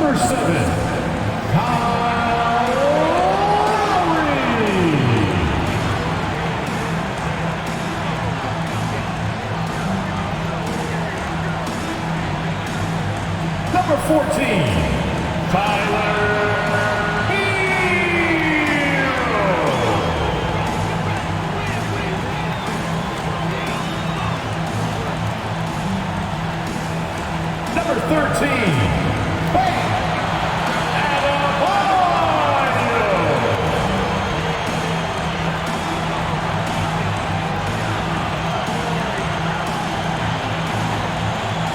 Number 7, Kyle Lowry. Number 14, Tyler. Number 13,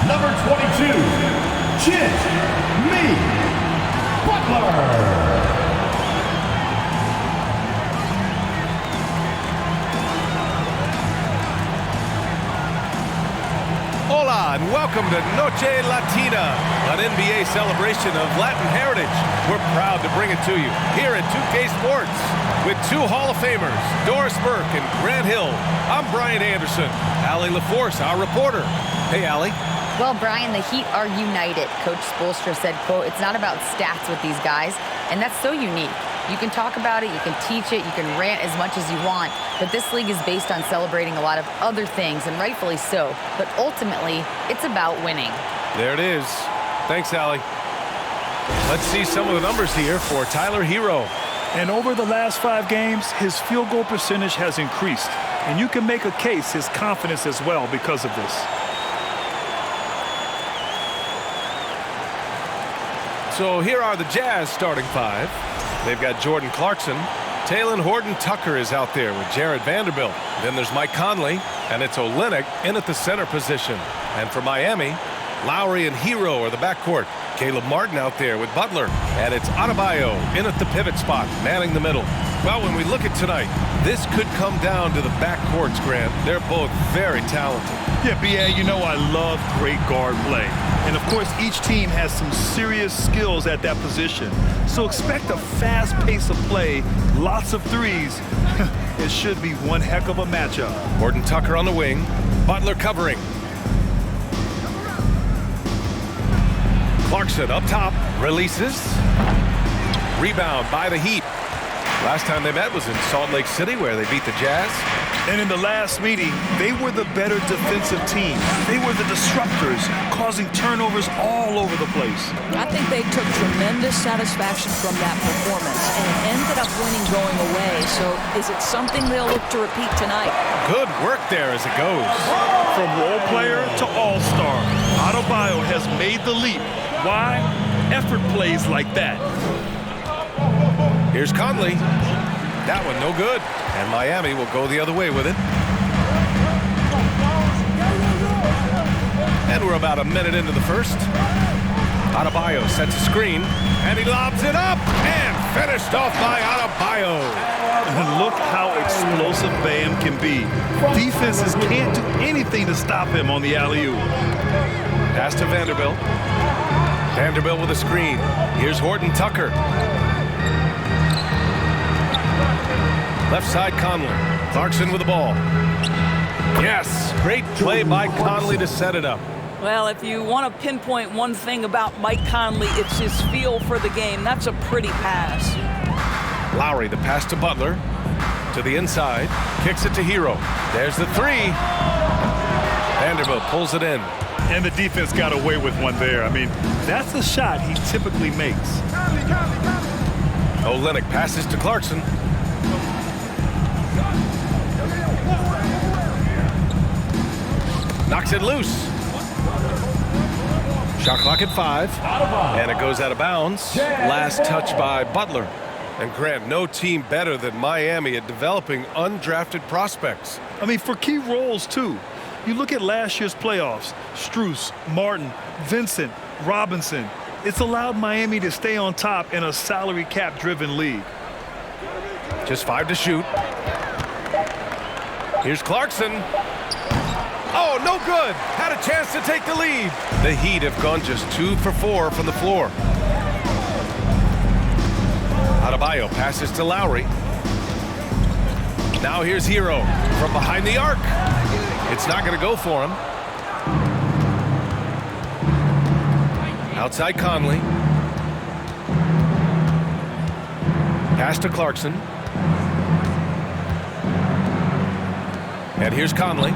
Number 22, Jimmy Butler. Hola and welcome to Noche Latina, an NBA celebration of Latin heritage. We're proud to bring it to you here at 2K Sports with two Hall of Famers, Doris Burke and Grant Hill. I'm Brian Anderson. Allie LaForce, our reporter. Hey, Allie. Well, Brian, the Heat are united. Coach Spoelstra said, quote, "It's not about stats with these guys," and that's so unique. You can talk about it, you can teach it, you can rant as much as you want, but this league is based on celebrating a lot of other things, and rightfully so. But ultimately, it's about winning. There it is. Thanks, Allie. Let's see some of the numbers here for Tyler Hero. And over the last 5 games, his field goal percentage has increased. And you can make a case his confidence as well because of this. So here are the Jazz starting 5. They've got Jordan Clarkson. Talen Horton-Tucker is out there with Jared Vanderbilt. Then there's Mike Conley, and it's Olynyk in at the center position. And for Miami, Lowry and Hero are the backcourt. Caleb Martin out there with Butler. And it's Adebayo in at the pivot spot, manning the middle. Well, when we look at tonight, this could come down to the backcourts, Grant. They're both very talented. Yeah, B.A., you know I love great guard play. And, of course, each team has some serious skills at that position. So expect a fast pace of play, lots of threes. It should be one heck of a matchup. Horton-Tucker on the wing. Butler covering. Clarkson up top. Releases. Rebound by the Heat. Last time they met was in Salt Lake City, where they beat the Jazz. And in the last meeting, they were the better defensive team. They were the disruptors, causing turnovers all over the place. I think they took tremendous satisfaction from that performance, and it ended up winning going away. So is it something they'll look to repeat tonight? Good work there as it goes. From role player to all-star, Adebayo has made the leap. Why? Effort plays like that. Here's Conley. That one no good. And Miami will go the other way with it. And we're about a minute into the first. Adebayo sets a screen, and he lobs it up, and finished off by Adebayo. And look how explosive Bam can be. Defenses can't do anything to stop him on the alley-oop. Pass to Vanderbilt. Vanderbilt with a screen. Here's Horton-Tucker. Left side, Conley. Clarkson with the ball. Yes, great play by Conley to set it up. Well, if you want to pinpoint one thing about Mike Conley, it's his feel for the game. That's a pretty pass. Lowry, the pass to Butler. To the inside. Kicks it to Hero. There's the three. Vanderbilt pulls it in. And the defense got away with one there. I mean, that's a shot he typically makes. Olynyk passes to Clarkson. Knocks it loose. Shot clock at 5. And it goes out of bounds. Last touch by Butler. And Grant, no team better than Miami at developing undrafted prospects. I mean, for key roles, too. You look at last year's playoffs. Strus, Martin, Vincent, Robinson. It's allowed Miami to stay on top in a salary cap-driven league. Just 5 to shoot. Here's Clarkson. Oh, no good. Had a chance to take the lead. The Heat have gone just 2 for 4 from the floor. Adebayo passes to Lowry. Now here's Hero from behind the arc. It's not going to go for him. Outside Conley. Pass to Clarkson. And here's Conley.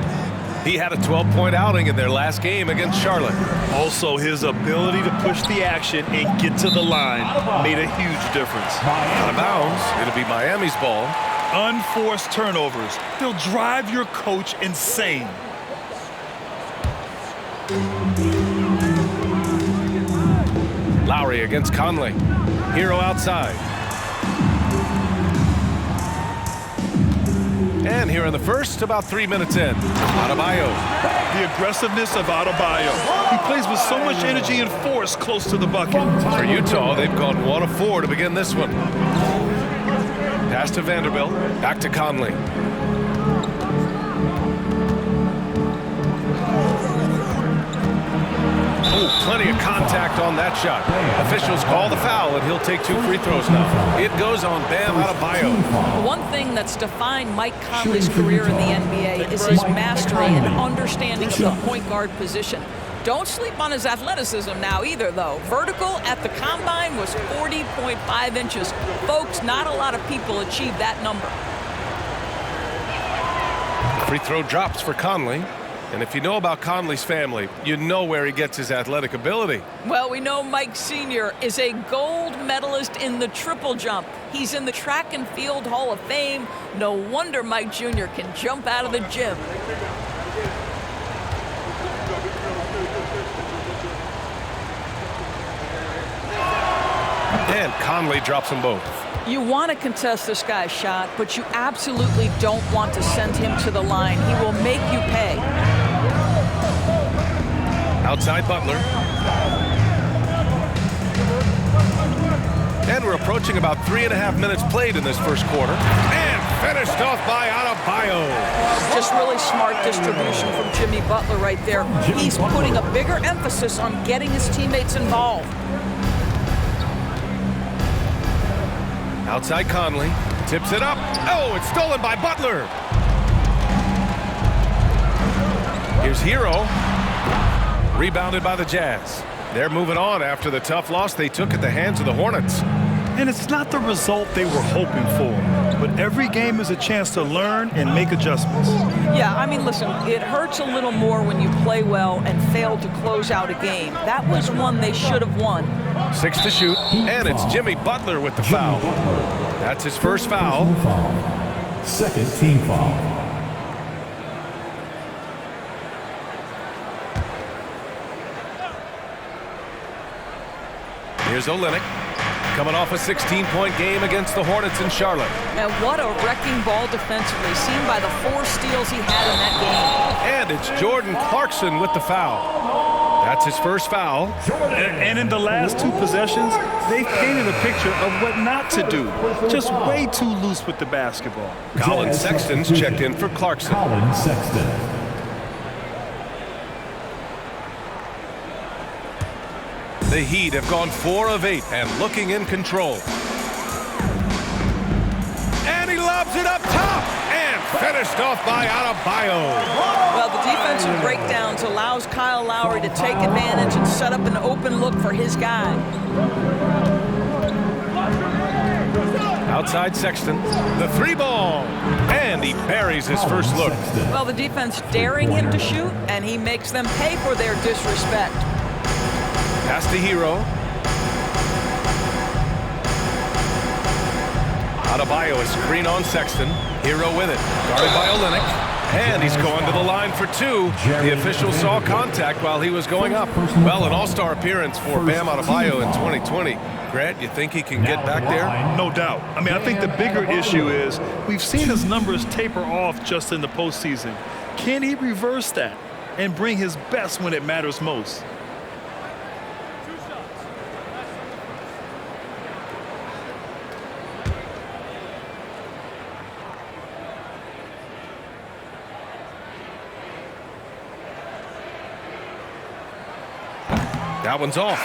He had a 12-point outing in their last game against Charlotte. Also, his ability to push the action and get to the line made a huge difference. Out of bounds. It'll be Miami's ball. Unforced turnovers. They'll drive your coach insane. Lowry against Conley. Hero outside. And here in the first, about 3 minutes in, Adebayo. The aggressiveness of Adebayo. He plays with so much energy and force close to the bucket. For Utah, they've gone 1 of 4 to begin this one. Pass to Vanderbilt. Back to Conley. Oh, plenty of contact on that shot. Officials call the foul, and he'll take 2 free throws now. It goes on Bam Adebayo. One thing that's defined Mike Conley's career in the NBA is his mastery and understanding of the point guard position. Don't sleep on his athleticism now either, though. Vertical at the combine was 40.5 inches. Folks, not a lot of people achieve that number. Free throw drops for Conley. And if you know about Conley's family, you know where he gets his athletic ability. Well, we know Mike Sr. is a gold medalist in the triple jump. He's in the Track and Field Hall of Fame. No wonder Mike Jr. can jump out of the gym. And Conley drops them both. You want to contest this guy's shot, but you absolutely don't want to send him to the line. He will make you pay. Outside Butler. And we're approaching about 3.5 minutes played in this first quarter. And finished off by Adebayo. Just really smart distribution from Jimmy Butler right there. He's putting a bigger emphasis on getting his teammates involved. Outside Conley. Tips it up. Oh, it's stolen by Butler. Here's Hero. Rebounded by the Jazz. They're moving on after the tough loss they took at the hands of the Hornets. And it's not the result they were hoping for, but every game is a chance to learn and make adjustments. Yeah, I mean, listen, it hurts a little more when you play well and fail to close out a game. That was one they should have won. 6 to shoot, and it's Jimmy Butler with the foul. That's his first foul. Second team foul. Here's Olynyk, coming off a 16-point game against the Hornets in Charlotte. And what a wrecking ball defensively, seen by the 4 steals he had in that game. And it's Jordan Clarkson with the foul. That's his first foul. And in the last 2 possessions, they've painted a picture of what not to do. Just way too loose with the basketball. Colin Sexton's checked in for Clarkson. Colin Sexton. The Heat have gone 4 of 8 and looking in control. And he lobs it up top and finished off by Adebayo. Well, the defensive breakdowns allows Kyle Lowry to take advantage and set up an open look for his guy. Outside Sexton, the 3-ball, and he buries his first look. Well, the defense daring him to shoot, and he makes them pay for their disrespect. Pass to Hero. Adebayo is screen on Sexton. Hero with it. Guarded by Olynyk. And he's going to the line for 2. The official saw contact while he was going up. Well, an all-star appearance for Bam Adebayo in 2020. Grant, you think he can get back there? No doubt. I mean, I think the bigger issue is we've seen his numbers taper off just in the postseason. Can he reverse that and bring his best when it matters most? That one's off.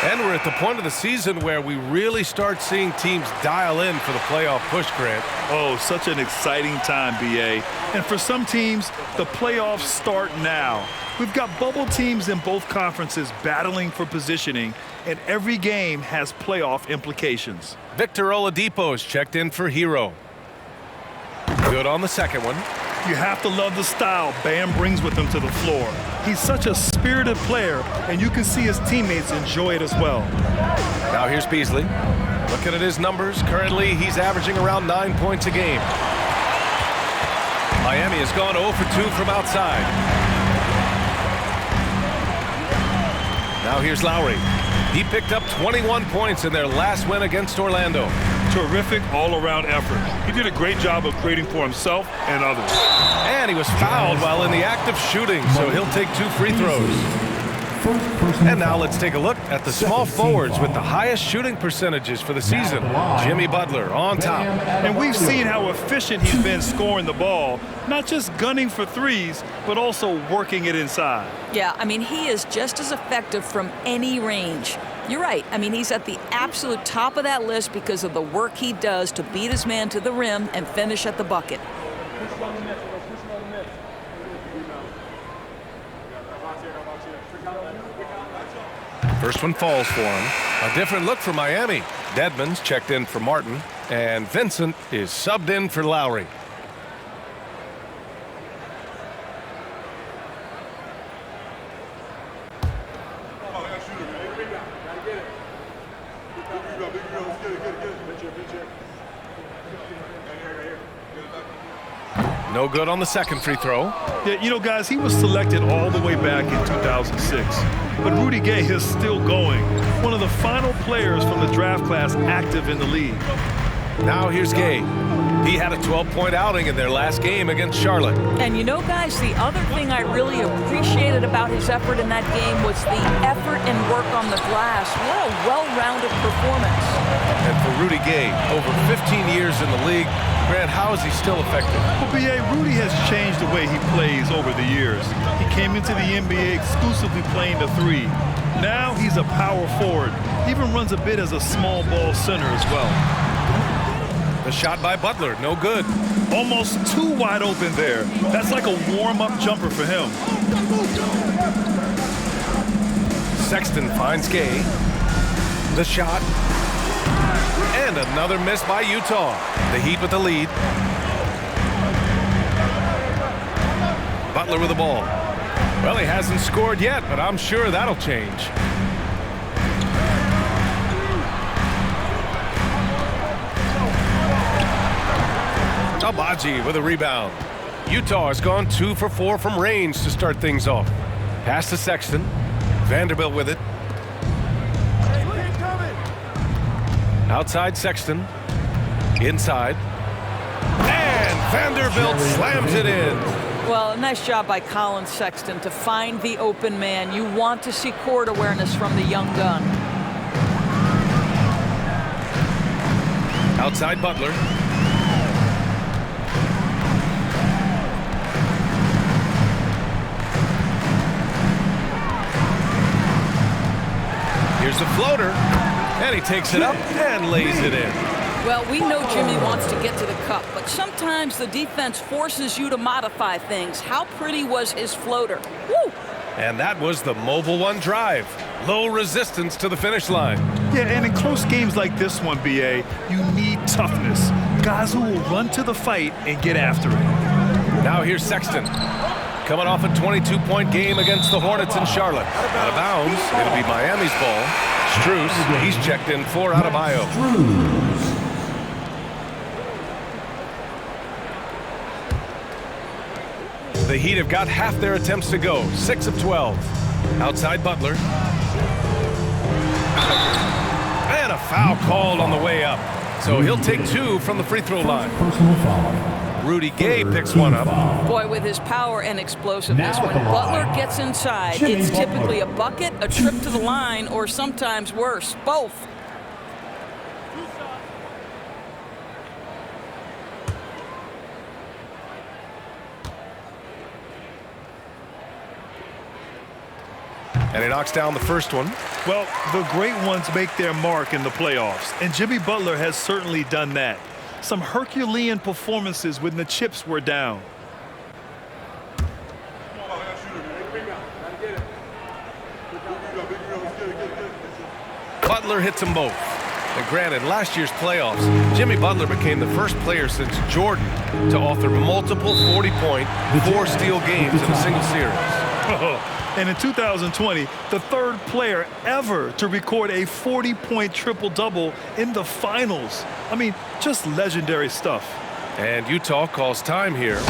And we're at the point of the season where we really start seeing teams dial in for the playoff push, Grant. Oh, such an exciting time, BA. And for some teams, the playoffs start now. We've got bubble teams in both conferences battling for positioning, and every game has playoff implications. Victor Oladipo's checked in for Hero. Good on the second one. You have to love the style Bam brings with him to the floor. He's such a spirited player, and you can see his teammates enjoy it as well. Now here's Beasley. Looking at his numbers, currently he's averaging around 9 points a game. Miami has gone 0 for 2 from outside. Now here's Lowry. He picked up 21 points in their last win against Orlando. Terrific all-around effort. He did a great job of creating for himself and others. And he was fouled while in the act of shooting, so he'll take 2 free throws. And now let's take a look at the small forwards with the highest shooting percentages for the season. Jimmy Butler on top. And we've seen how efficient he's been scoring the ball, not just gunning for threes, but also working it inside. Yeah, I mean, he is just as effective from any range. You're right. I mean, he's at the absolute top of that list because of the work he does to beat his man to the rim and finish at the bucket. First one falls for him. A different look for Miami. Dedmon's checked in for Martin, and Vincent is subbed in for Lowry. No good on the second free throw. Yeah, you know, guys, he was selected all the way back in 2006. But Rudy Gay is still going. One of the final players from the draft class active in the league. Now here's Gay. He had a 12-point outing in their last game against Charlotte. And you know, guys, the other thing I really appreciated about his effort in that game was the effort and work on the glass. What a well-rounded performance. And for Rudy Gay, over 15 years in the league, Grant, how is he still effective? Well, B.A., Rudy has changed the way he plays over the years. He came into the NBA exclusively playing the three. Now he's a power forward. He even runs a bit as a small ball center as well. The shot by Butler, no good. Almost too wide open there. That's like a warm-up jumper for him. Sexton finds Gay. The shot. And another miss by Utah. The Heat with the lead. Butler with the ball. Well, he hasn't scored yet, but I'm sure that'll change. Abaji with a rebound. Utah has gone 2 for 4 from range to start things off. Pass to Sexton. Vanderbilt with it. Outside Sexton. Inside. And Vanderbilt slams it in. Well, a nice job by Colin Sexton to find the open man. You want to see court awareness from the young gun. Outside Butler. Here's the floater. And he takes it up and lays it in. Well, we know Jimmy wants to get to the cup, but sometimes the defense forces you to modify things. How pretty was his floater? Woo! And that was the Mobile One drive. Low resistance to the finish line. Yeah, and in close games like this one, B.A., you need toughness. Guys who will run to the fight and get after it. Now here's Sexton. Coming off a 22-point game against the Hornets in Charlotte. Out of bounds. It'll be Miami's ball. Strus, he's checked in for Adebayo. The Heat have got half their attempts to go. 6 of 12. Outside Butler. And a foul called on the way up. So he'll take 2 from the free throw line. Personal foul. Rudy Gay picks one up. Boy, with his power and explosiveness, when Butler gets inside, Jimmy it's Butler. typically a bucket, a trip to the line, or sometimes worse, both. And he knocks down the first one. Well, the great ones make their mark in the playoffs, and Jimmy Butler has certainly done that. Some Herculean performances when the chips were down. Butler hits them both. And granted, last year's playoffs, Jimmy Butler became the first player since Jordan to author multiple 40-point, 4-steal games in a single series. And in 2020, the third player ever to record a 40-point triple-double in the finals. I mean, just legendary stuff. And Utah calls time here.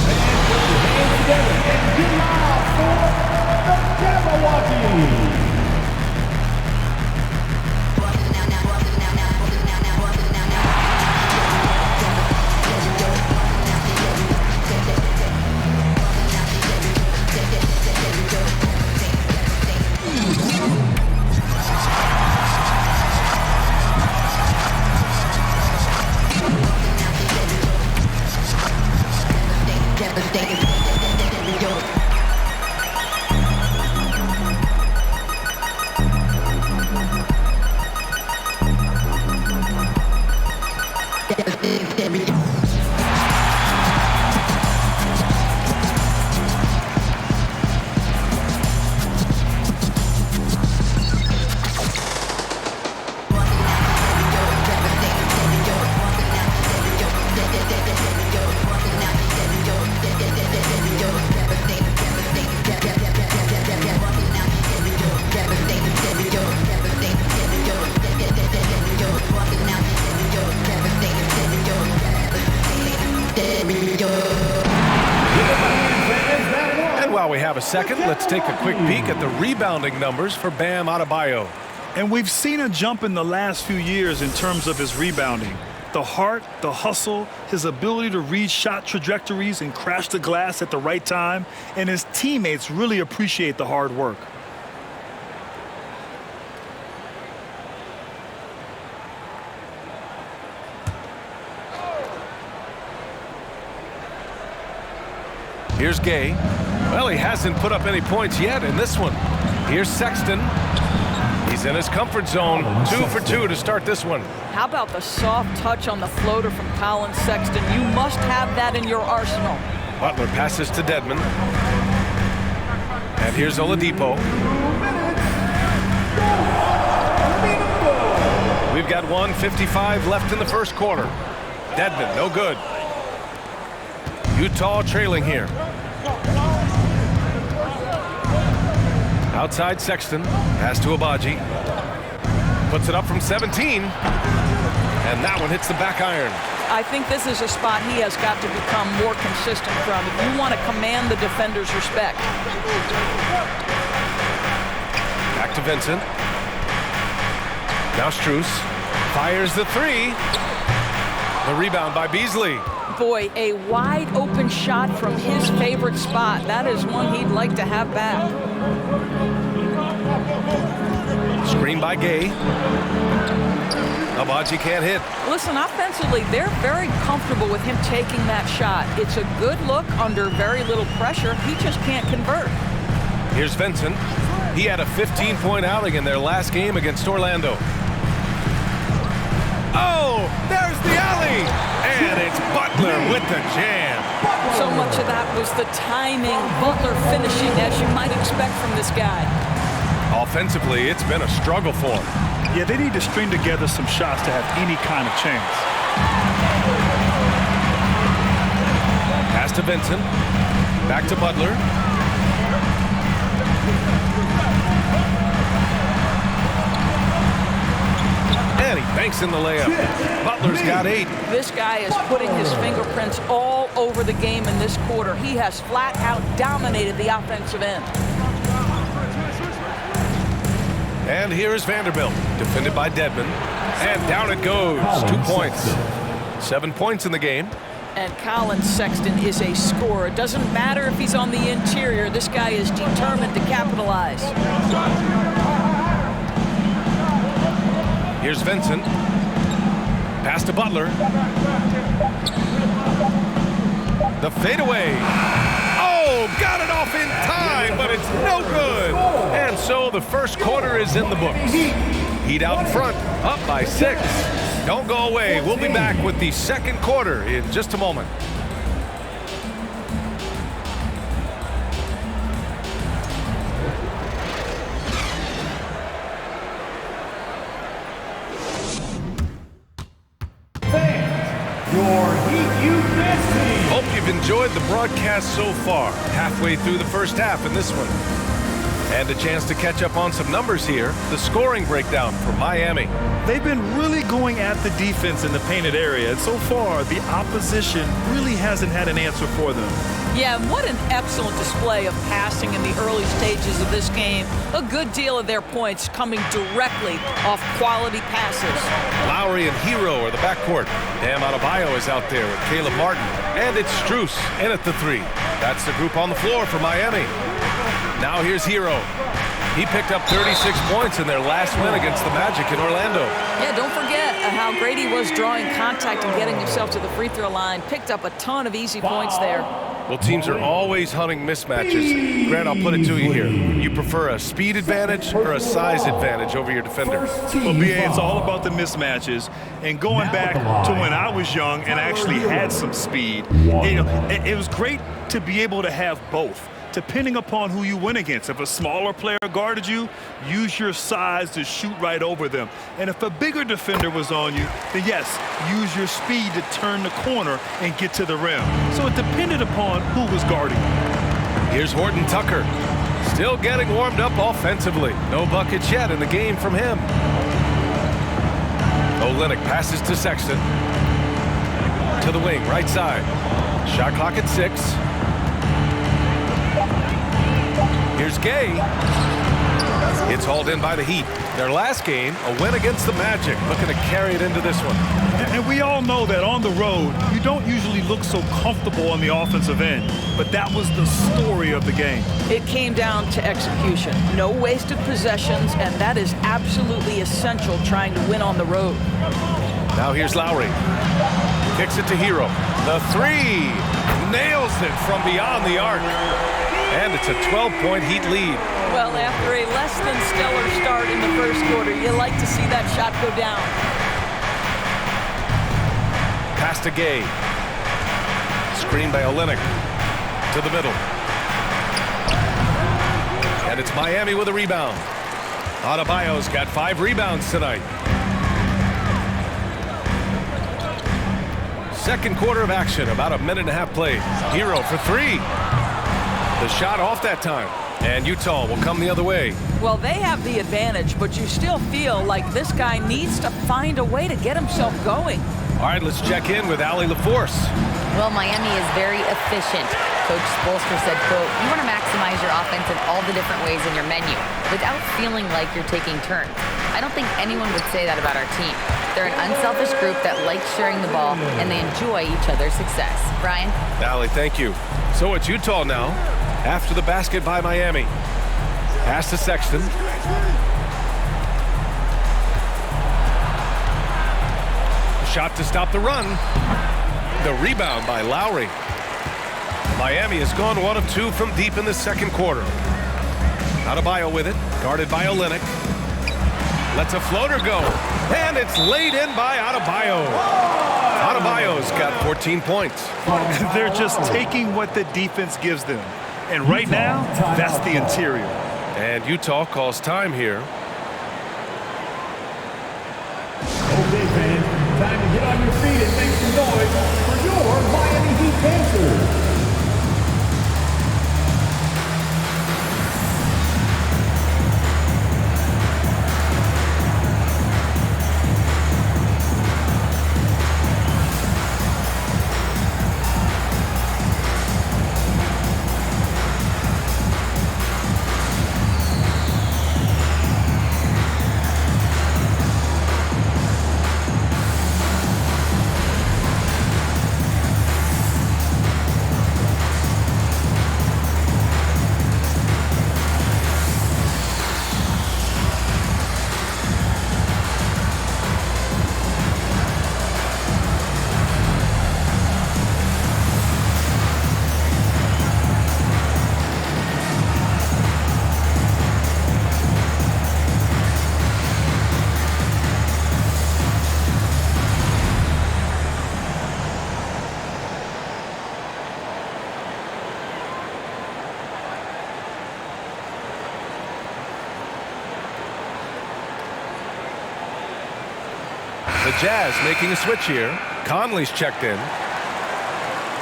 While we have a second, let's take a quick peek at the rebounding numbers for Bam Adebayo. And we've seen a jump in the last few years in terms of his rebounding. The heart, the hustle, his ability to read shot trajectories and crash the glass at the right time, and his teammates really appreciate the hard work. Here's Gay. Well, he hasn't put up any points yet in this one. Here's Sexton. He's in his comfort zone. 2 for 2 to start this one. How about the soft touch on the floater from Colin Sexton? You must have that in your arsenal. Butler passes to Dedmon. And here's Oladipo. We've got 1:55 left in the first quarter. Dedmon, no good. Utah trailing here. Outside Sexton, pass to Abaji. Puts it up from 17. And that one hits the back iron. I think this is a spot he has got to become more consistent from if you want to command the defender's respect. Back to Vincent. Now Strus fires the three. The rebound by Beasley. Boy, a wide open shot from his favorite spot. That is one he'd like to have back. Screen by Gay. Abaji can't hit. Listen, offensively, they're very comfortable with him taking that shot. It's a good look under very little pressure. He just can't convert. Here's Vincent. He had a 15-point outing in their last game against Orlando. Oh, there's the alley. And it's Butler with the jam. So much of that was the timing, Butler finishing, as you might expect from this guy. Offensively, it's been a struggle for him. Yeah, they need to string together some shots to have any kind of chance. Pass to Vincent. Back to Butler. And he banks in the layup. Butler's got 8. This guy is putting his fingerprints all over the game in this quarter. He has flat out dominated the offensive end. And here is Vanderbilt, defended by Dedmon. And down it goes. 2 points. 7 points in the game. And Colin Sexton is a scorer. It doesn't matter if he's on the interior. This guy is determined to capitalize. Here's Vincent. Pass to Butler. The fadeaway. Oh, got it off in time, but it's no good. And so the first quarter is in the books. Heat out in front, up by 6. Don't go away. We'll be back with the second quarter in just a moment. enjoyed the broadcast so far. Halfway through the first half in this one. And a chance to catch up on some numbers here. The scoring breakdown for Miami. They've been really going at the defense in the painted area, and so far the opposition really hasn't had an answer for them. Yeah, and what an excellent display of passing in the early stages of this game. A good deal of their points coming directly off quality passes. Lowry and Hero are the backcourt. Bam Adebayo is out there with Caleb Martin. And it's Strus in at the 3. That's the group on the floor for Miami. Now here's Hero. He picked up 36 points in their last win against the Magic in Orlando. Yeah, don't forget how great he was drawing contact and getting himself to the free throw line. Picked up a ton of easy points there. Well, teams are always hunting mismatches. Grant, I'll put it to you here. You prefer a speed advantage or a size advantage over your defender? Well, BA, it's all about the mismatches. And going back to when I was young and actually had some speed, it was great to be able to have both, depending upon who you win against. If a smaller player guarded you, use your size to shoot right over them. And if a bigger defender was on you, then yes, use your speed to turn the corner and get to the rim. So it depended upon who was guarding you. Here's Horton Tucker. Still getting warmed up offensively. No buckets yet in the game from him. Olynyk passes to Sexton. To the wing, right side. Shot clock at 6. Here's Gay. It's hauled in by the Heat. Their last game, a win against the Magic, looking to carry it into this one. And we all know that on the road, you don't usually look so comfortable on the offensive end, but that was the story of the game. It came down to execution. No wasted possessions, and that is absolutely essential trying to win on the road. Now here's Lowry. Kicks it to Hero. The 3. Nails it from beyond the arc. And it's a 12-point Heat lead. Well, after a less than stellar start in the first quarter, you like to see that shot go down. Pass to Gay. Screen by Olynyk. To the middle. And it's Miami with a rebound. Adebayo's got 5 rebounds tonight. Second quarter of action, about a minute and a half played. Hero for 3. The shot off that time, and Utah will come the other way. Well, they have the advantage, but you still feel like this guy needs to find a way to get himself going. All right, let's check in with Allie LaForce. Well, Miami is very efficient. Coach Spoelstra said, quote, "You want to maximize your offense in all the different ways in your menu without feeling like you're taking turns." I don't think anyone would say that about our team. They're an unselfish group that likes sharing the ball, and they enjoy each other's success. Brian? Allie, thank you. So it's Utah now, after the basket by Miami. Pass to Sexton. Shot to stop the run. The rebound by Lowry. Miami has gone 1 of 2 from deep in the second quarter. Adebayo with it, guarded by Olynyk. Lets a floater go, and it's laid in by Adebayo. Adebayo's got 14 points. They're just taking what the defense gives them. And right now, that's the interior. And Utah calls time here. Okay, fans, time to get on your feet and make some noise for your Miami Heat Panthers. The Jazz making a switch here. Conley's checked in.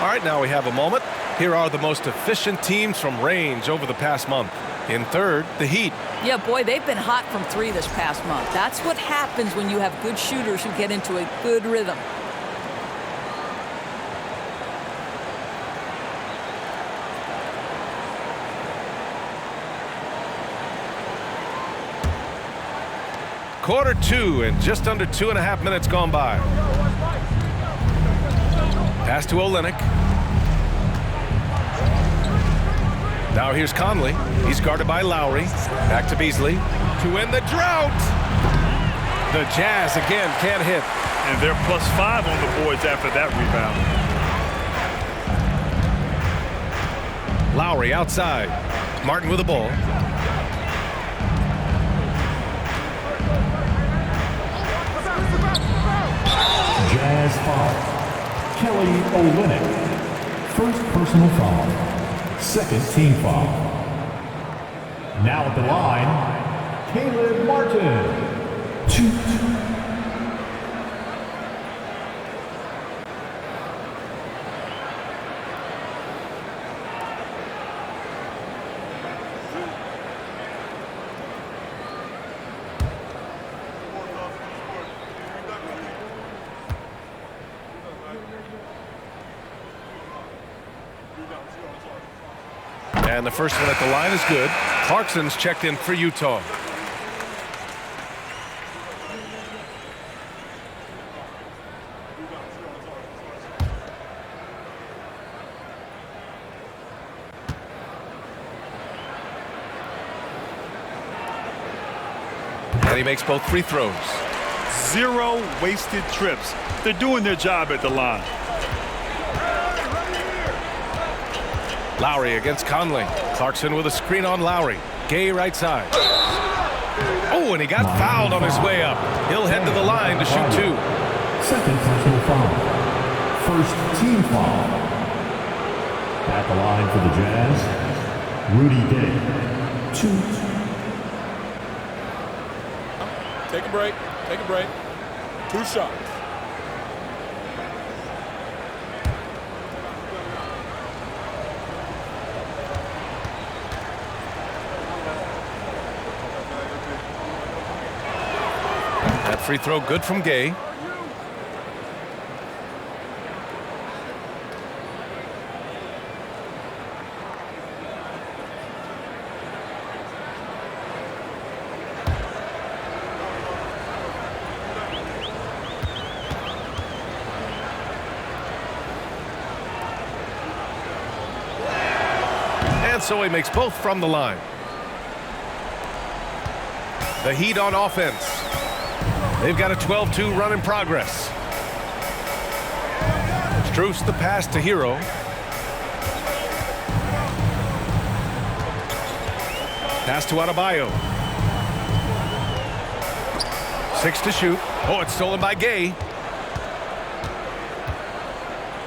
All right, now we have a moment. Here are the most efficient teams from range over the past month. In third, the Heat. Yeah, boy, they've been hot from 3 this past month. That's what happens when you have good shooters who get into a good rhythm. Quarter 2 and just under 2.5 minutes gone by. Pass to Olynyk. Now here's Conley. He's guarded by Lowry. Back to Beasley to end the drought. The Jazz again can't hit. And they're +5 on the boards after that rebound. Lowry outside. Martin with the ball. Jazz foul. Kelly Olynyk. First personal foul. Second team foul. Now at the line, Caleb Martin. 2. And the first one at the line is good. Clarkson's checked in for Utah. And he makes both free throws. 0 wasted trips. They're doing their job at the line. Lowry against Conley. Clarkson with a screen on Lowry. Gay right side. Oh, and he got fouled on his way up. He'll head to the line to shoot 2. Second personal foul. First team foul. At the line for the Jazz, Rudy Gay. 2. Take a break. Take a break. 2 shots. That free throw good from Gay. And so he makes both from the line. The Heat on offense. They've got a 12-2 run in progress. Strus the pass to Hero. Pass to Adebayo. 6 to shoot. Oh, it's stolen by Gay.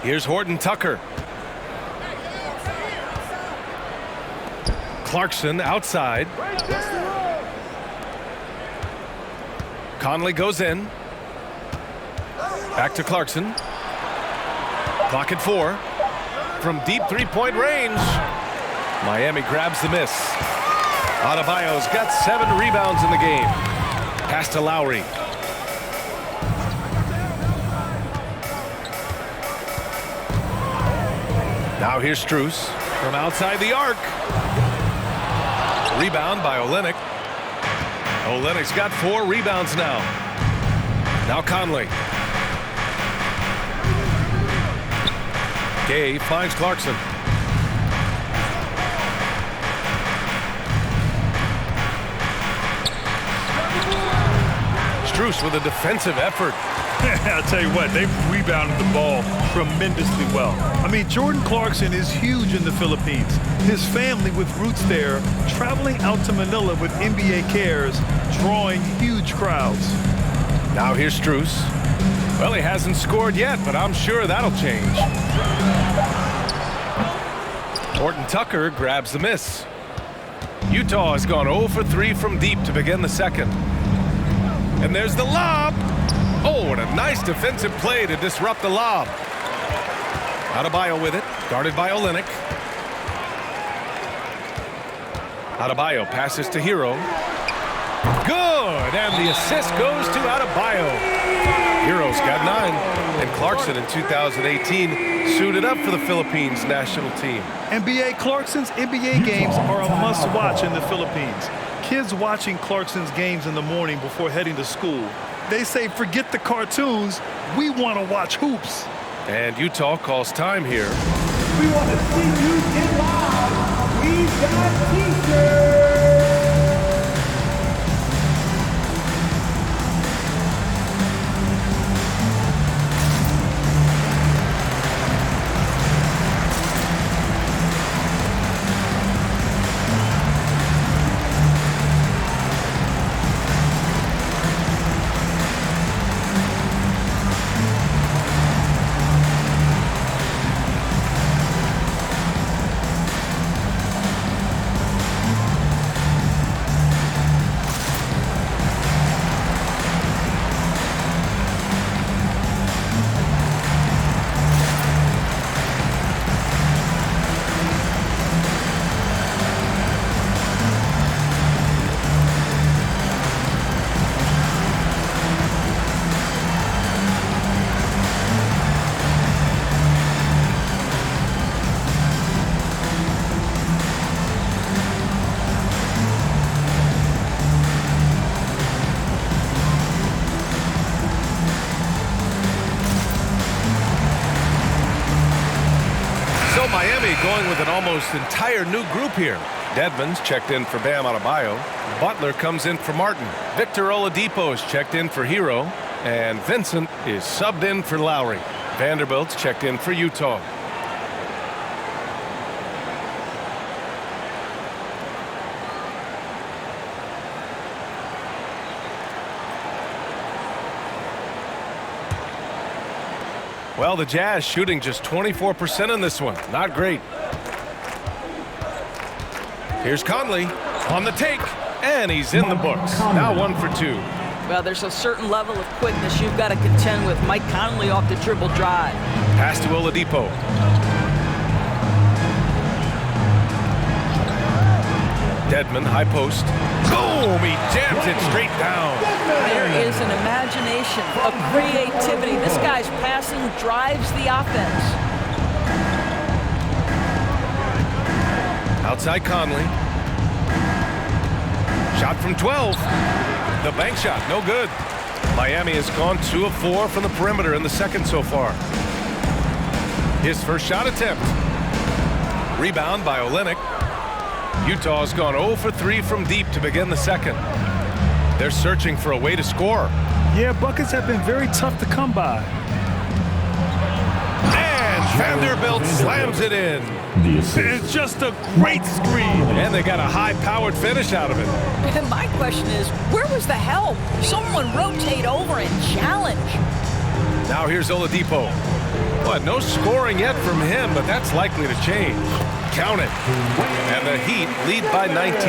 Here's Horton Tucker. Clarkson outside. Conley goes in. Back to Clarkson. Clock at 4. From deep three-point range. Miami grabs the miss. Adebayo's got 7 rebounds in the game. Pass to Lowry. Now here's Strus from outside the arc. Rebound by Olynyk. Olynyk's got 4 rebounds now. Now Conley. Gay finds Clarkson. Strus with a defensive effort. I'll tell you what, they've rebounded the ball tremendously well. I mean, Jordan Clarkson is huge in the Philippines. His family with roots there, traveling out to Manila with NBA cares, drawing huge crowds. Now here's Strus. Well, he hasn't scored yet, but I'm sure that'll change. Horton Tucker grabs the miss. Utah has gone 0 for 3 from deep to begin the second. And there's the lob. Oh, and a nice defensive play to disrupt the lob. Adebayo with it, guarded by Olynyk. Adebayo passes to Hero. Good, and the assist goes to Adebayo. Hero's got 9, and Clarkson in 2018 suited up for the Philippines national team. NBA Clarkson's NBA games are a must-watch in the Philippines. Kids watching Clarkson's games in the morning before heading to school. They say, forget the cartoons, we want to watch hoops. And Utah calls time here. We want to see you get loud. We've got T-shirts. Miami going with an almost entire new group here. Dedmon's checked in for Bam Adebayo. Butler comes in for Martin. Victor Oladipo is checked in for Hero. And Vincent is subbed in for Lowry. Vanderbilt's checked in for Utah. Well, the Jazz shooting just 24% in this one. Not great. Here's Conley on the take, and he's in the books. Now 1 for 2. Well, there's a certain level of quickness you've got to contend with. Mike Conley off the dribble drive. Pass to Oladipo. Dedmon, high post. Boom! He jams it straight down. There is an imagination, a creativity. This guy's passing drives the offense. Outside Conley. Shot from 12. The bank shot, no good. Miami has gone 2 of 4 from the perimeter in the second so far. His first shot attempt. Rebound by Olynyk. Utah's gone 0 for 3 from deep to begin the second. They're searching for a way to score. Yeah, buckets have been very tough to come by. And Vanderbilt slams it in. It's just a great screen. And they got a high-powered finish out of it. And my question is, where was the help? Someone rotate over and challenge. Now here's Oladipo. What, no scoring yet from him, but that's likely to change. Count it. And the Heat lead by 19.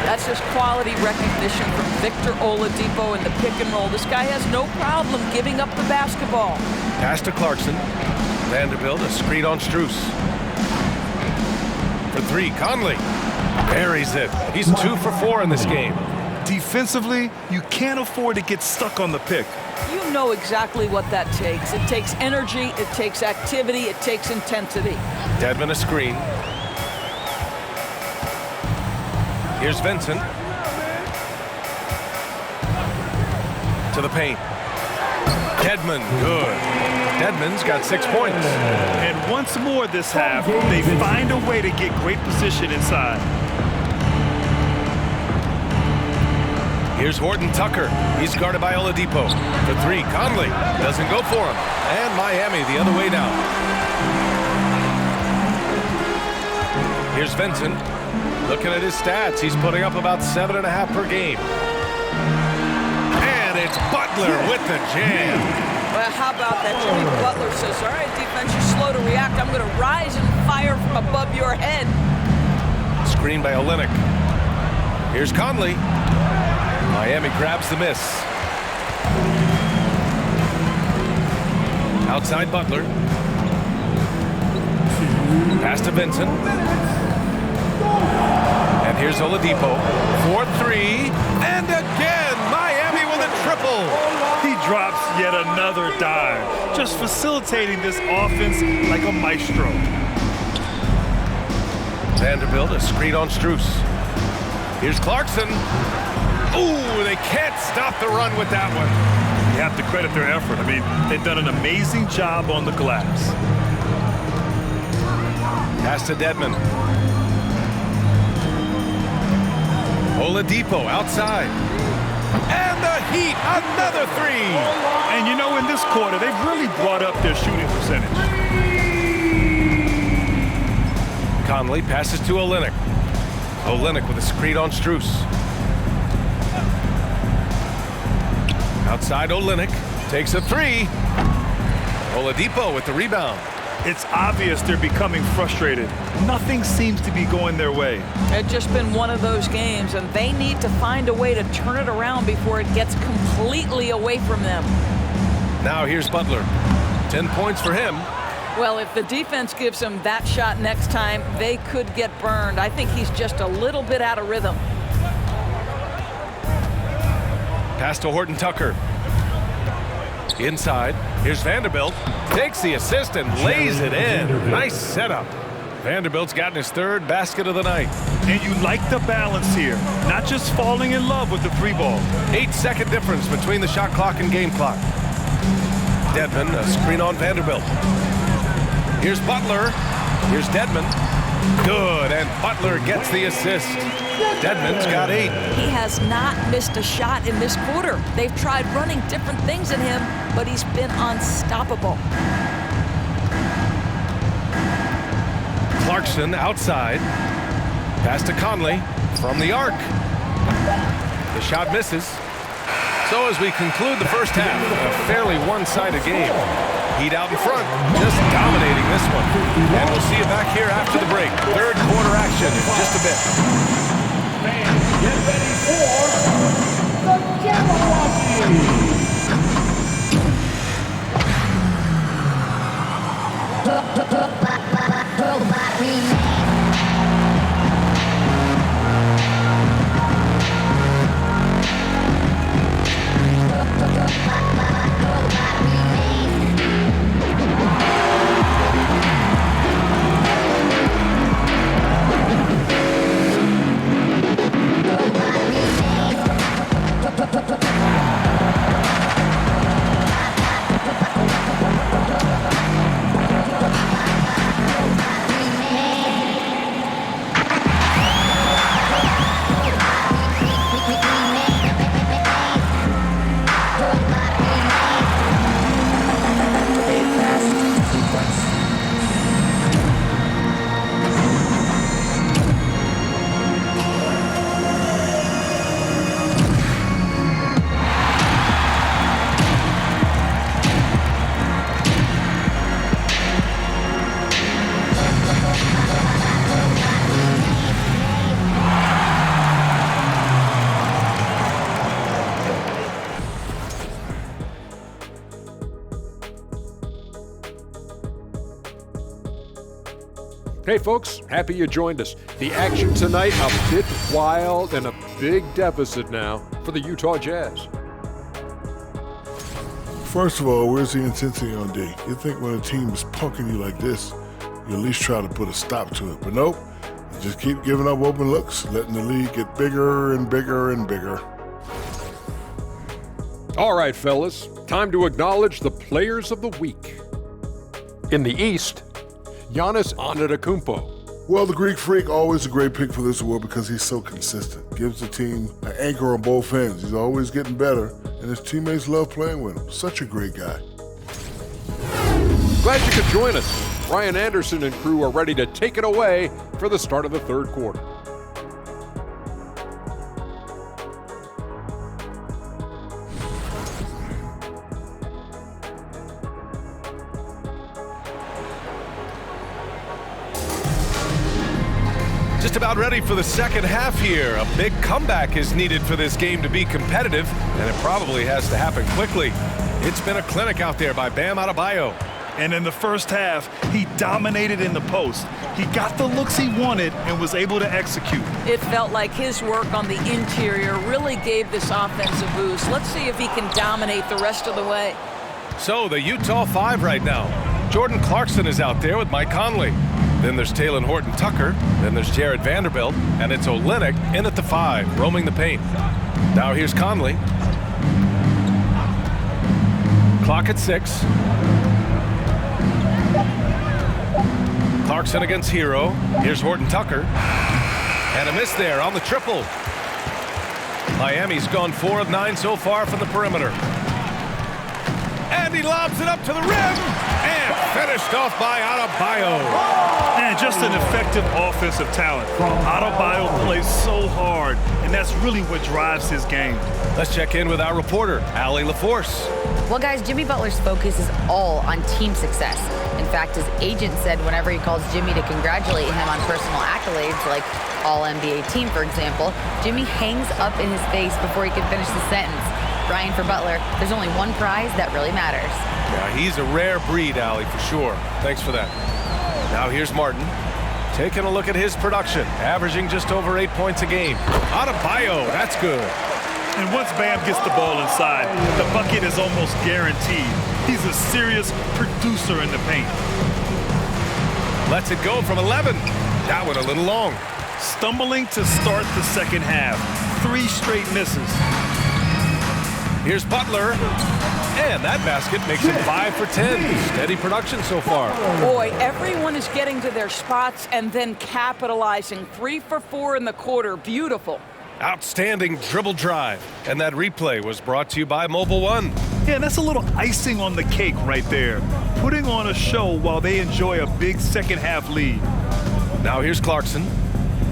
That's just quality recognition from Victor Oladipo in the pick and roll. This guy has no problem giving up the basketball. Pass to Clarkson. Vanderbilt, a screen on Strus. For 3, Conley. Buries it. He's 2 for 4 in this game. Defensively, you can't afford to get stuck on the pick. You know exactly what that takes. It takes energy, it takes activity, it takes intensity. Dedmon a screen. Here's Vincent. To the paint. Dedmon, good. Dedmon's got 6 points. And once more this half, they find a way to get great position inside. Here's Horton Tucker. He's guarded by Oladipo. For 3, Conley doesn't go for him. And Miami the other way now. Here's Vincent. Looking at his stats, he's putting up about 7.5 per game. And it's Butler with the jam. Well, how about that? Jimmy Butler says, all right, defense, you're slow to react. I'm going to rise and fire from above your head. Screen by Olynyk. Here's Conley. Miami grabs the miss. Outside Butler. Pass to Vincent. And here's Oladipo. 4-3. And again, Miami with a triple. He drops yet another dive, just facilitating this offense like a maestro. Vanderbilt, a screen on Strus. Here's Clarkson. Ooh, they can't stop the run with that one. You have to credit their effort. I mean, they've done an amazing job on the glass. Pass to Dedmon. Oladipo outside. And the Heat, another three. And you know, in this quarter, they've really brought up their shooting percentage. Conley passes to Olynyk. Olynyk with a screen on Strus. Outside Olynyk takes a three. Oladipo with the rebound. It's obvious they're becoming frustrated. Nothing seems to be going their way. It's just been one of those games, and they need to find a way to turn it around before it gets completely away from them. Now here's Butler. 10 points for him. Well, if the defense gives him that shot next time, they could get burned. I think he's just a little bit out of rhythm. Pass to Horton Tucker. Inside, here's Vanderbilt. Takes the assist and lays it in. Nice setup. Vanderbilt's gotten his third basket of the night. And you like the balance here. Not just falling in love with the three ball. 8-second difference between the shot clock and game clock. Dedmon, a screen on Vanderbilt. Here's Butler. Here's Dedmon. Good, and Butler gets the assist. Dedmon's got 8. He has not missed a shot in this quarter. They've tried running different things at him, but he's been unstoppable. Clarkson outside. Pass to Conley from the arc. The shot misses. So as we conclude the first half, a fairly one-sided game. Heat out in front, just dominating this one. And we'll see you back here after the break. Third quarter action in just a bit. Fans, get ready for the Jabberwocky. Hey folks, happy you joined us. The action tonight a bit wild and a big deficit now for the Utah Jazz. First of all, where's the intensity on D? You think when a team is punking you like this, you at least try to put a stop to it. But nope, you just keep giving up open looks, letting the lead get bigger and bigger and bigger. All right, fellas, time to acknowledge the players of the week. In the East, Giannis Antetokounmpo. Well, the Greek Freak, always a great pick for this award because he's so consistent. Gives the team an anchor on both ends. He's always getting better, and his teammates love playing with him. Such a great guy. Glad you could join us. Ryan Anderson and crew are ready to take it away for the start of the third quarter. Just about ready for the second half here. A big comeback is needed for this game to be competitive, and it probably has to happen quickly. It's been a clinic out there by Bam Adebayo. And in the first half, he dominated in the post. He got the looks he wanted and was able to execute. It felt like his work on the interior really gave this offense a boost. Let's see if he can dominate the rest of the way. So the Utah 5 right now. Jordan Clarkson is out there with Mike Conley. Then there's Taylor Horton-Tucker. Then there's Jared Vanderbilt. And it's Olynyk in at the 5, roaming the paint. Now here's Conley. Clock at 6. Clarkson against Hero. Here's Horton-Tucker. And a miss there on the triple. Miami's gone 4 of 9 so far from the perimeter. And he lobs it up to the rim. And finished off by Adebayo. And just an effective offensive talent. Adebayo plays so hard, and that's really what drives his game. Let's check in with our reporter, Allie LaForce. Well, guys, Jimmy Butler's focus is all on team success. In fact, his agent said whenever he calls Jimmy to congratulate him on personal accolades, like All-NBA team, for example, Jimmy hangs up in his face before he can finish the sentence. Brian, for Butler, there's only one prize that really matters. Yeah, he's a rare breed, Allie, for sure. Thanks for that. Now here's Martin, taking a look at his production, averaging just over 8 points a game. Adebayo, that's good. And once Bam gets the ball inside, the bucket is almost guaranteed. He's a serious producer in the paint. Lets it go from 11. That one a little long. Stumbling to start the second half. 3 straight misses. Here's Butler. And that basket makes him 5 for 10. Steady production so far. Boy, everyone is getting to their spots and then capitalizing. 3 for 4 in the quarter. Beautiful. Outstanding dribble drive. And that replay was brought to you by Mobile One. Yeah, that's a little icing on the cake right there. Putting on a show while they enjoy a big second half lead. Now here's Clarkson,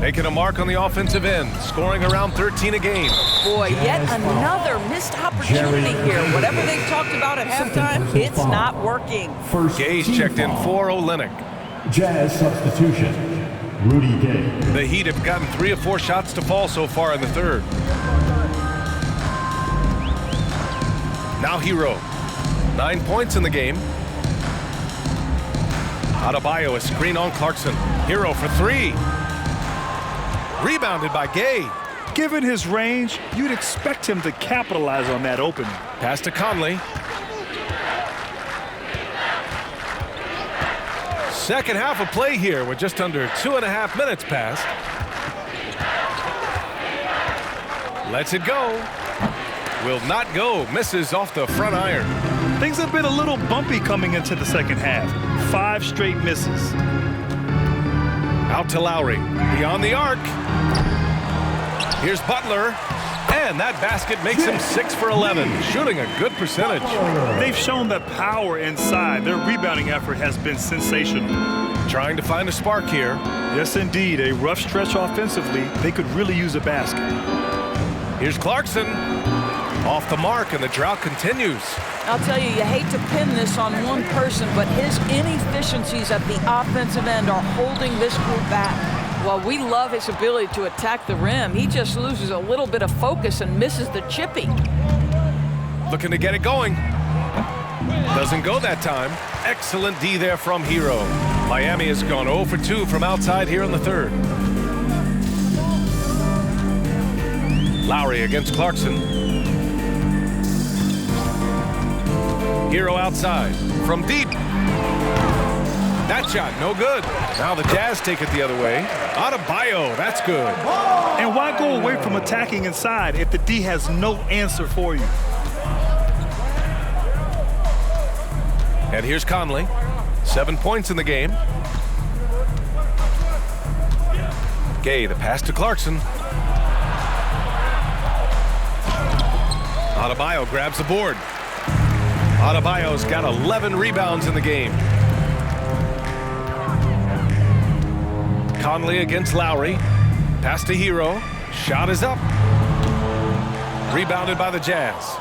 making a mark on the offensive end, scoring around 13 a game. Boy, yet another missed opportunity here. Whatever they've talked about at halftime, it's not working. Gay's checked in for Olynyk. Jazz substitution. Rudy Gay. The Heat have gotten 3 of 4 shots to fall so far in the third. Now Hero. 9 points in the game. Adebayo, a screen on Clarkson. Hero for 3. Rebounded by Gay. Given his range, you'd expect him to capitalize on that opening. Pass to Conley. Second half of play here with just under 2.5 minutes passed. Lets it go. Will not go. Misses off the front iron. Things have been a little bumpy coming into the second half. 5 straight misses. Out to Lowry. Beyond the arc. Here's Butler. And that basket makes him 6 for 11, shooting a good percentage. They've shown that power inside. Their rebounding effort has been sensational. Trying to find a spark here. Yes, indeed. A rough stretch offensively. They could really use a basket. Here's Clarkson. Off the mark, and the drought continues. I'll tell you, you hate to pin this on one person, but his inefficiencies at the offensive end are holding this group back. While we love his ability to attack the rim, he just loses a little bit of focus and misses the chippy. Looking to get it going. Doesn't go that time. Excellent D there from Hero. Miami has gone 0 for 2 from outside here in the third. Lowry against Clarkson. Hero outside from deep. That shot, no good. Now the Jazz take it the other way. Adebayo, that's good. And why go away from attacking inside if the D has no answer for you? And here's Conley. 7 points in the game. Gay, the pass to Clarkson. Adebayo grabs the board. Adebayo's got 11 rebounds in the game. Conley against Lowry. Pass to Hero. Shot is up. Rebounded by the Jazz.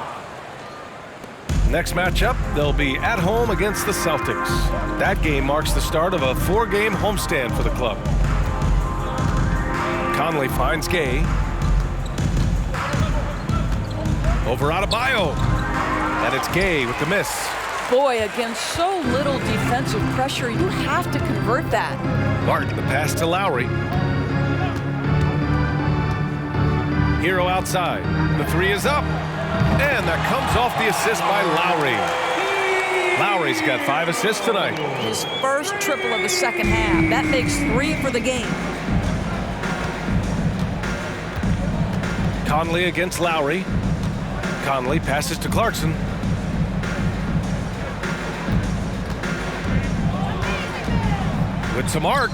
Next matchup, they'll be at home against the Celtics. That game marks the start of a 4-game homestand for the club. Conley finds Gay. Over Adebayo. And it's Gay with the miss. Boy, against so little defensive pressure, you have to convert that. Martin, the pass to Lowry. Hero outside. The three is up. And that comes off the assist by Lowry. Lowry's got 5 assists tonight. His first triple of the second half. That makes 3 for the game. Conley against Lowry. Conley passes to Clarkson. With some arc.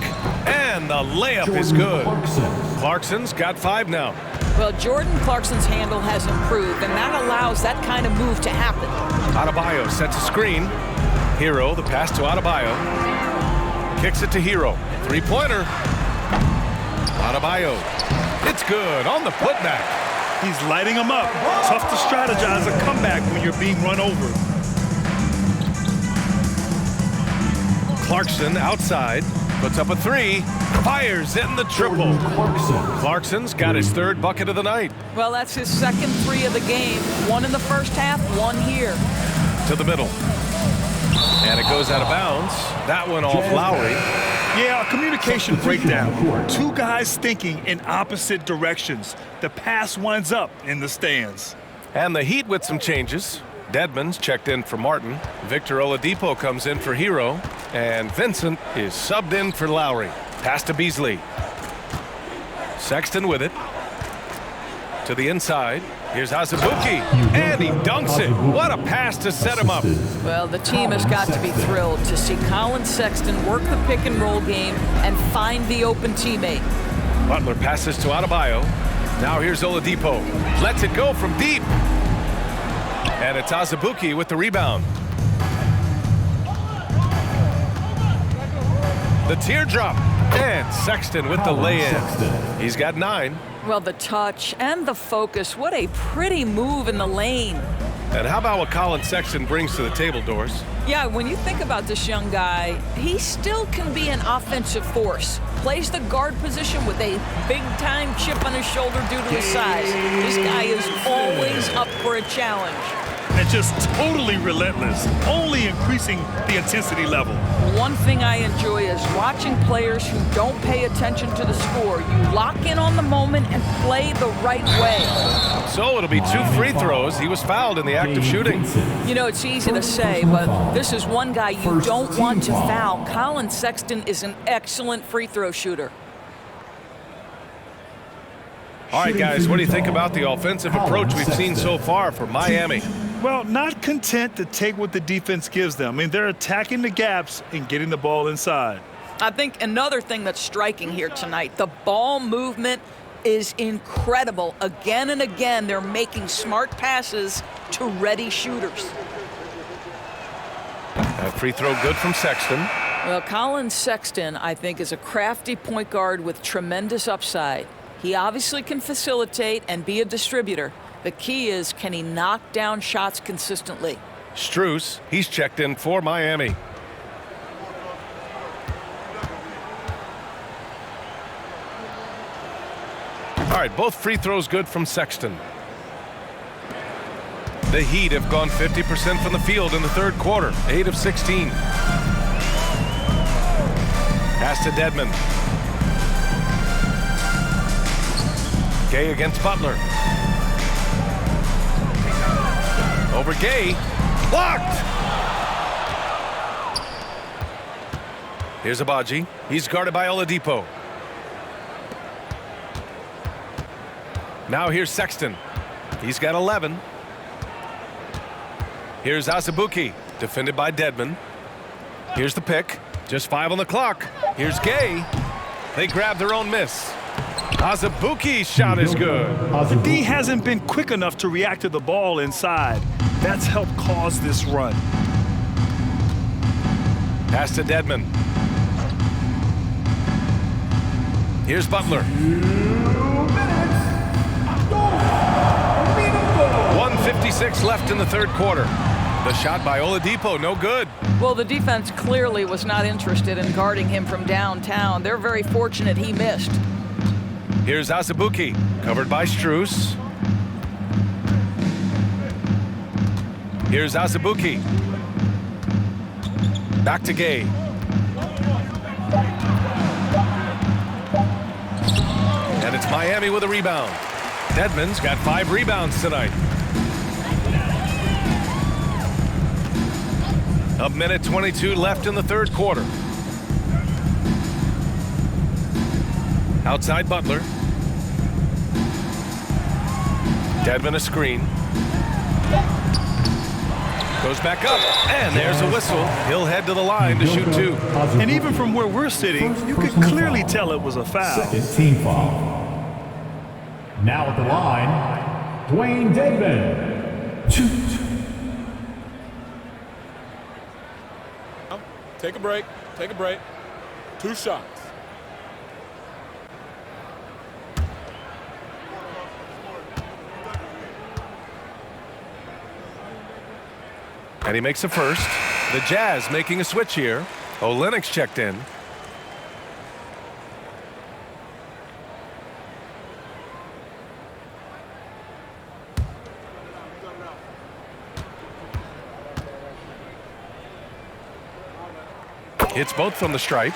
And the layup is good. Clarkson's got 5 now. Well, Jordan Clarkson's handle has improved, and that allows that kind of move to happen. Adebayo sets a screen. Hero, the pass to Adebayo. Kicks it to Hero. Three-pointer. Adebayo. It's good on the putback. He's lighting them up. Tough to strategize a comeback when you're being run over. Clarkson outside. Puts up a 3. Fires in the triple. Clarkson's got his 3rd bucket of the night. Well, that's his 2nd 3 of the game. 1 in the first half, 1 here. To the middle. And it goes out of bounds. That one off Lowry. Yeah, a communication breakdown. 2 guys thinking in opposite directions. The pass winds up in the stands. And the Heat with some changes. Dedmon's checked in for Martin. Victor Oladipo comes in for Hero. And Vincent is subbed in for Lowry. Pass to Beasley. Sexton with it. To the inside. Here's Azubuike. And he dunks it. What a pass to set him up. Well, the team has got to be thrilled to see Colin Sexton work the pick and roll game and find the open teammate. Butler passes to Adebayo. Now here's Oladipo. Lets it go from deep. And it's Azubuike with the rebound. The teardrop. And Sexton with the lay-in. He's got 9. Well, the touch and the focus. What a pretty move in the lane. And how about what Colin Sexton brings to the table, Doris? Yeah, when you think about this young guy, he still can be an offensive force. Plays the guard position with a big-time chip on his shoulder due to his size. This guy is always up for a challenge. And just totally relentless, only increasing the intensity level. One thing I enjoy is watching players who don't pay attention to the score. You lock in on the moment and play the right way. So it'll be 2 free throws. He was fouled in the act of shooting. You know, it's easy to say, but this is one guy you don't want to foul. Colin Sexton is an excellent free throw shooter. All right, guys, what do you think about the offensive approach we've seen so far for Miami? Well, not content to take what the defense gives them. I mean, they're attacking the gaps and getting the ball inside. I think another thing that's striking here tonight, the ball movement is incredible. Again and again, they're making smart passes to ready shooters. That free throw good from Sexton. Well, Colin Sexton, I think, is a crafty point guard with tremendous upside. He obviously can facilitate and be a distributor. The key is, can he knock down shots consistently? Strus, he's checked in for Miami. All right, both free throws good from Sexton. The Heat have gone 50% from the field in the 3rd quarter, 8 of 16. Pass to Dedmon. Gay against Butler. Over Gay. Blocked! Here's Abaji. He's guarded by Oladipo. Now here's Sexton. He's got 11. Here's Azubuike, defended by Dedmon. Here's the pick. Just 5 on the clock. Here's Gay. They grab their own miss. Azubuike's shot is good. The D hasn't been quick enough to react to the ball inside. That's helped cause this run. Pass to Dedmon. Here's Butler. 1:56 left in the 3rd quarter. The shot by Oladipo, no good. Well, the defense clearly was not interested in guarding him from downtown. They're very fortunate he missed. Here's Azubuike, covered by Strus. Here's Azubuike. Back to Gay. And it's Miami with a rebound. Dedmon's got 5 rebounds tonight. A minute 22 left in the third quarter. Outside Butler. Dedmon a screen. Goes back up, and there's a whistle. He'll head to the line to shoot 2. And even from where we're sitting, you could clearly tell it was a foul. Second team foul. Now at the line, Dwayne Dedmon. Shoot. Take a break. Take a break. 2 shots. And he makes a first. The Jazz making a switch here. Olynyk's checked in. Hits both from the stripe.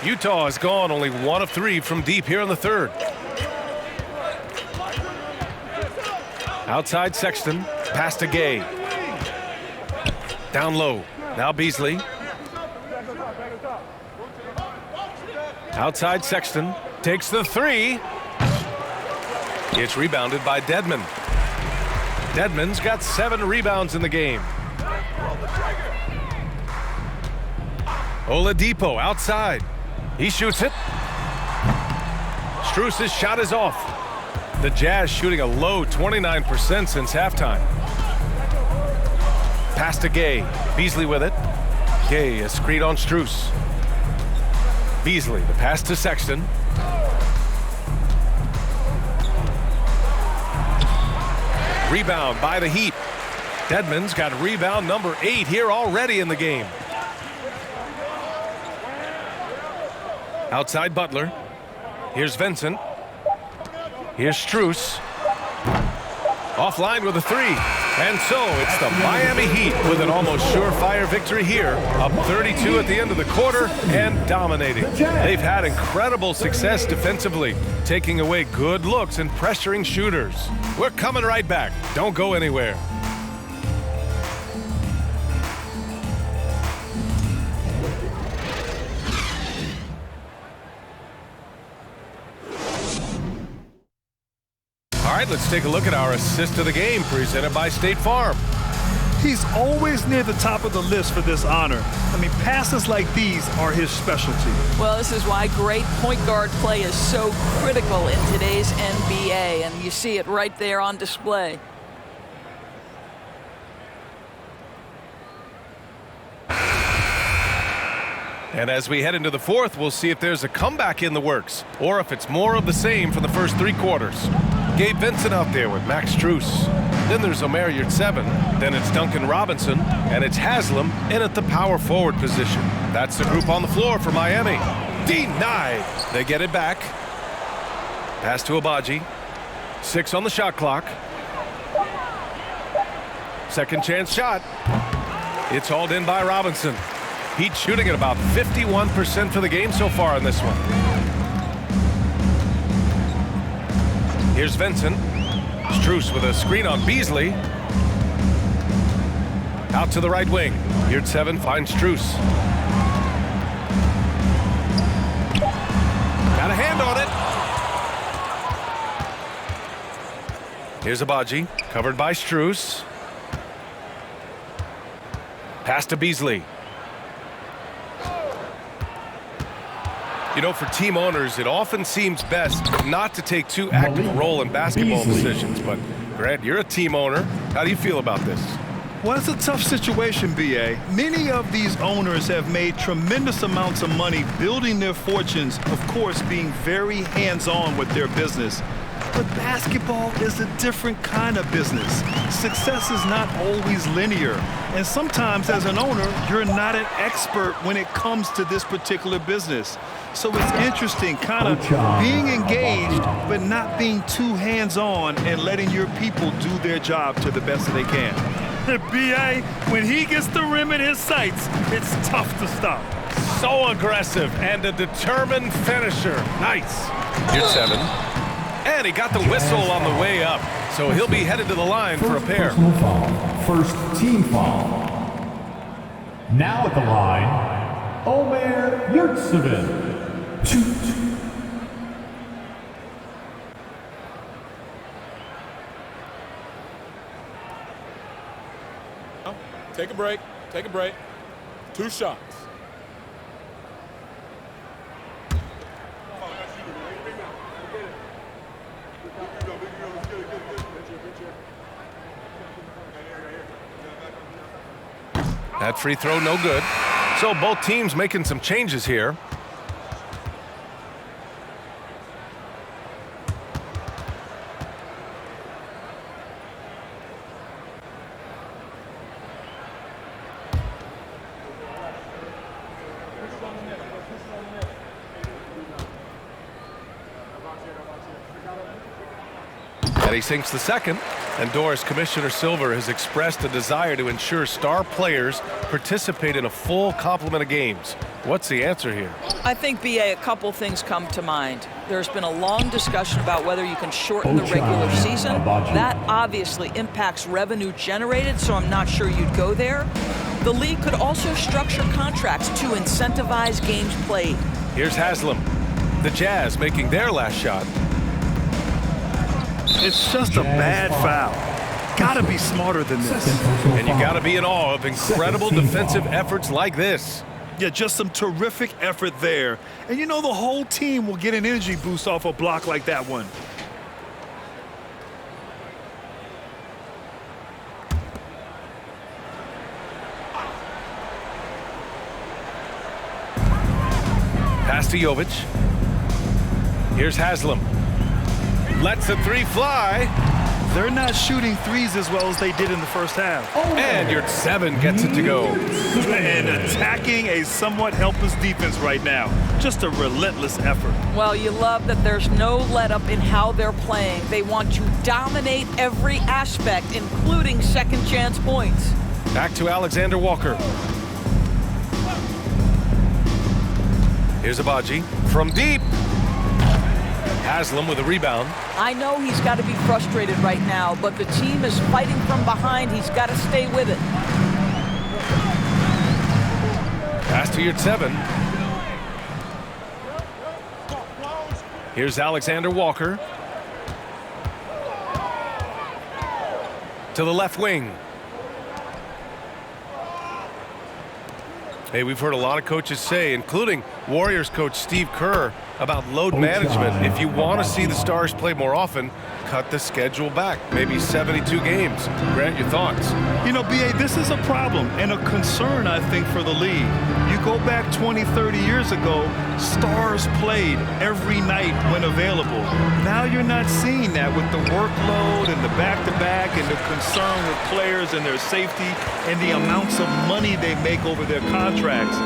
Utah has gone only 1 of 3 from deep here in the third. Outside Sexton, pass to Gay. Down low, now Beasley. Outside Sexton, takes the 3. It's rebounded by Dedmon. Dedmon's got 7 rebounds in the game. Oladipo outside. He shoots it. Strus's shot is off. The Jazz shooting a low 29% since halftime. Pass to Gay. Beasley with it. Gay, a screen on Strus. Beasley, the pass to Sexton. Rebound by the Heat. Dedmon's got rebound number 8 here already in the game. Outside Butler. Here's Vincent. Here's Strus. Offline with a 3. And so it's the Miami Heat with an almost surefire victory here. Up 32 at the end of the quarter and dominating. They've had incredible success defensively, taking away good looks and pressuring shooters. We're coming right back. Don't go anywhere. All right, let's take a look at our assist of the game presented by State Farm. He's always near the top of the list for this honor. I mean, passes like these are his specialty. Well, this is why great point guard play is so critical in today's NBA, and you see it right there on display. And as we head into the fourth, we'll see if there's a comeback in the works or if it's more of the same for the first 3 quarters. Gabe Vincent out there with Max Strus. Then there's Omer Yurtseven. Then it's Duncan Robinson. And it's Haslam in at the power forward position. That's the group on the floor for Miami. Denied. They get it back. Pass to Abaji. 6 on the shot clock. Second chance shot. It's hauled in by Robinson. Heat shooting at about 51% for the game so far in this one. Here's Vincent. Strus with a screen on Beasley. Out to the right wing. Yurtseven finds Strus. Got a hand on it. Here's Abaji, covered by Strus. Pass to Beasley. You know, for team owners, it often seems best not to take too active a role in basketball decisions. But, Grant, you're a team owner. How do you feel about this? Well, it's a tough situation, B.A. Many of these owners have made tremendous amounts of money building their fortunes, of course, being very hands-on with their business. But basketball is a different kind of business. Success is not always linear. And sometimes, as an owner, you're not an expert when it comes to this particular business. So it's interesting, kind of being engaged, but not being too hands-on and letting your people do their job to the best that they can. B.A., when he gets the rim in his sights, it's tough to stop. So aggressive and a determined finisher. Nice. Here's 7. And he got the whistle on the way up. So he'll be headed to the line for a pair. Personal foul. First team foul. Now at the line, Omer Yurtseven. Shoot. Take a break. Take a break. 2 shots. That free throw no good. So both teams making some changes here. And he sinks the second. And Doris, Commissioner Silver has expressed a desire to ensure star players participate in a full complement of games. What's the answer here? I think, B.A., a couple things come to mind. There's been a long discussion about whether you can shorten the regular season. That obviously impacts revenue generated, so I'm not sure you'd go there. The league could also structure contracts to incentivize games played. Here's Haslam. The Jazz making their last shot. It's just a bad foul. Gotta be smarter than this. And you gotta be in awe of incredible defensive efforts like this. Yeah, just some terrific effort there. And you know the whole team will get an energy boost off a block like that one. Pass to Jovic. Here's Haslam. Lets the 3 fly. They're not shooting threes as well as they did in the first half. And your 7 gets it to go. And attacking a somewhat helpless defense right now. Just a relentless effort. Well, you love that there's no let-up in how they're playing. They want to dominate every aspect, including second-chance points. Back to Alexander Walker. Here's Abaji from deep. Haslam with a rebound. I know he's got to be frustrated right now, but the team is fighting from behind. He's got to stay with it. Pass to your 7. Here's Alexander Walker. To the left wing. Hey, we've heard a lot of coaches say, including Warriors coach Steve Kerr, about load management. If you want to see the Stars play more often, cut the schedule back, maybe 72 games. Grant, your thoughts? You know, B.A., this is a problem and a concern, I think, for the league. You go back 20, 30 years ago, Stars played every night when available. Now you're not seeing that with the workload and the back-to-back and the concern with players and their safety and the amounts of money they make over their contracts.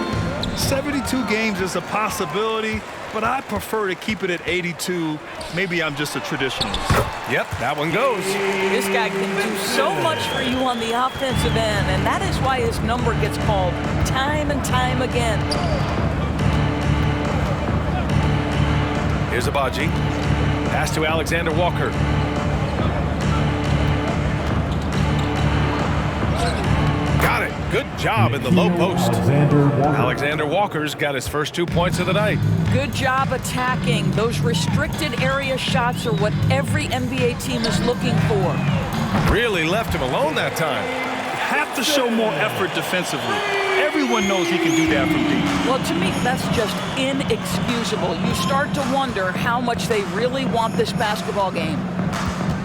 72 games is a possibility, but I prefer to keep it at 82. Maybe I'm just a traditionalist. Yep, that one goes. This guy can do so much for you on the offensive end, and that is why his number gets called time and time again. Here's Abaji. Pass to Alexander Walker. Got it. Good job in the low post. Alexander Walker's got his first 2 points of the night. Good job attacking. Those restricted area shots are what every NBA team is looking for. Really left him alone that time. Have to show more effort defensively. Everyone knows he can do that from deep. Well, to me, that's just inexcusable. You start to wonder how much they really want this basketball game.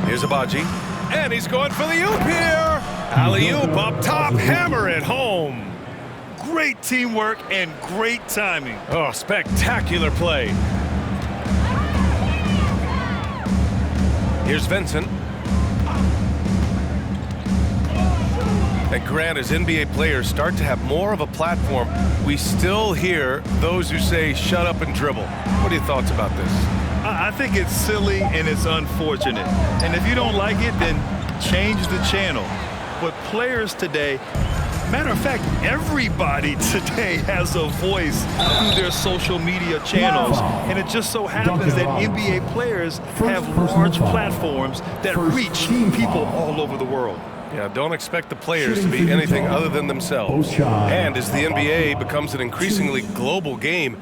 Here's Abaji. And he's going for the oop here. Alley-oop up top, hammer it home. Great teamwork and great timing. Oh, spectacular play. Here's Vincent. And Grant, as NBA players start to have more of a platform, we still hear those who say, shut up and dribble. What are your thoughts about this? I think it's silly and it's unfortunate. And if you don't like it, then change the channel. but players today, matter of fact, everybody today has a voice through their social media channels. And it just so happens that NBA players have large platforms that reach people all over the world. Yeah, don't expect the players to be anything other than themselves. And as the NBA becomes an increasingly global game,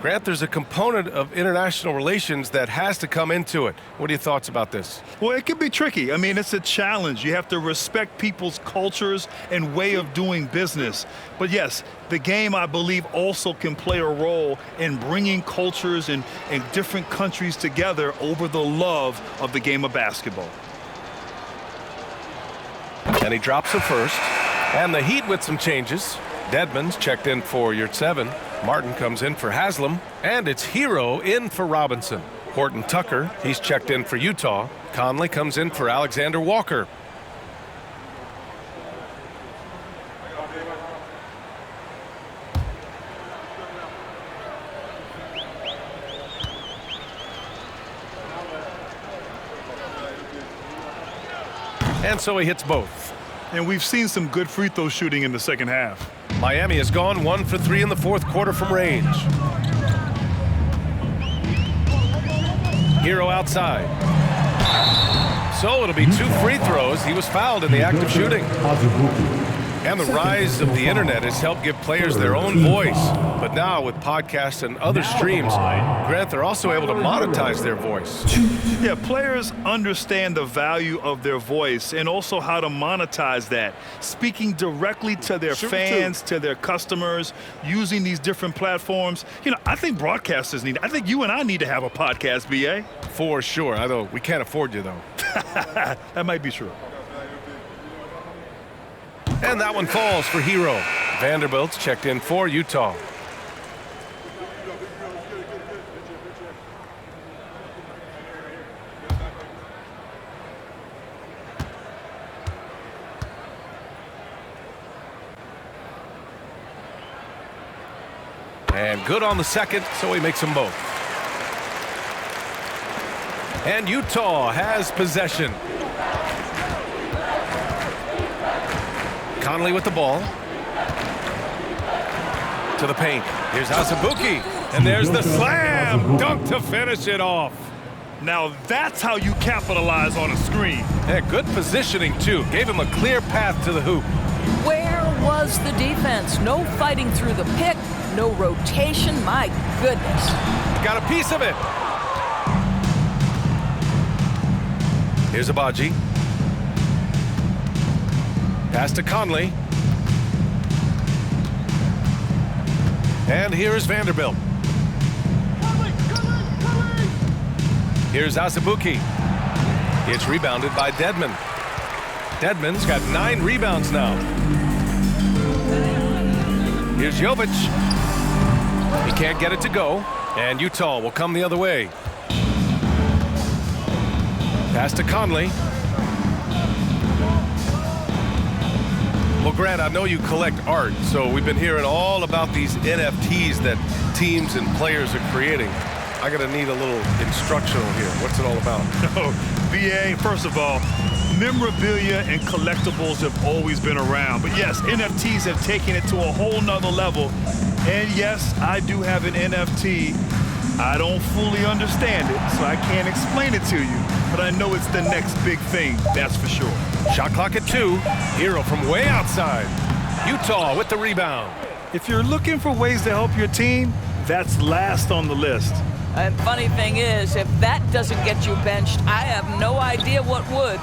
Grant, there's a component of international relations that has to come into it. What are your thoughts about this? Well, it can be tricky. I mean, it's a challenge. You have to respect people's cultures and way of doing business. But yes, the game, I believe, also can play a role in bringing cultures and different countries together over the love of the game of basketball. And he drops the first. And the Heat with some changes. Dedmon's checked in for Yurtseven. Martin comes in for Haslam. And it's Hero in for Robinson. Horton Tucker, he's checked in for Utah. Conley comes in for Alexander Walker. And so he hits both. And we've seen some good free throw shooting in the second half. Miami has gone 1 for 3 in the fourth quarter from range. Hero outside. So it'll be 2 free throws. He was fouled in the act of shooting. And the rise of the internet has helped give players their own voice. But now with podcasts and other streams, Grant, they're also able to monetize their voice. Yeah, players understand the value of their voice and also how to monetize that. Speaking directly to their fans, to their customers, using these different platforms. You know, I think broadcasters need, I think you and I need to have a podcast, BA. For sure. I know we can't afford you, though. That might be true. And that one falls for Hero. Vanderbilt's checked in for Utah. And good on the second, so he makes them both. And Utah has possession. Conley with the ball. To the paint. Here's Azubuike. And there's the slam dunk to finish it off. Now that's how you capitalize on a screen. Yeah, good positioning, too. Gave him a clear path to the hoop. Where was the defense? No fighting through the pick, no rotation. My goodness. Got a piece of it. Here's Abaji. Pass to Conley. And here's Vanderbilt. Here's Azubuike. It's rebounded by Dedmon. Dedmon's got 9 rebounds now. Here's Jovic. He can't get it to go. And Utah will come the other way. Pass to Conley. Well, Grant, I know you collect art, so we've been hearing all about these NFTs that teams and players are creating. I'm going to need a little instructional here. What's it all about? Oh, BA, first of all, memorabilia and collectibles have always been around. But yes, NFTs have taken it to a whole nother level. And yes, I do have an NFT. I don't fully understand it, so I can't explain it to you. But I know it's the next big thing, that's for sure. Shot clock at 2. Hero from way outside. Utah with the rebound. If you're looking for ways to help your team, that's last on the list. And funny thing is, if that doesn't get you benched, I have no idea what would.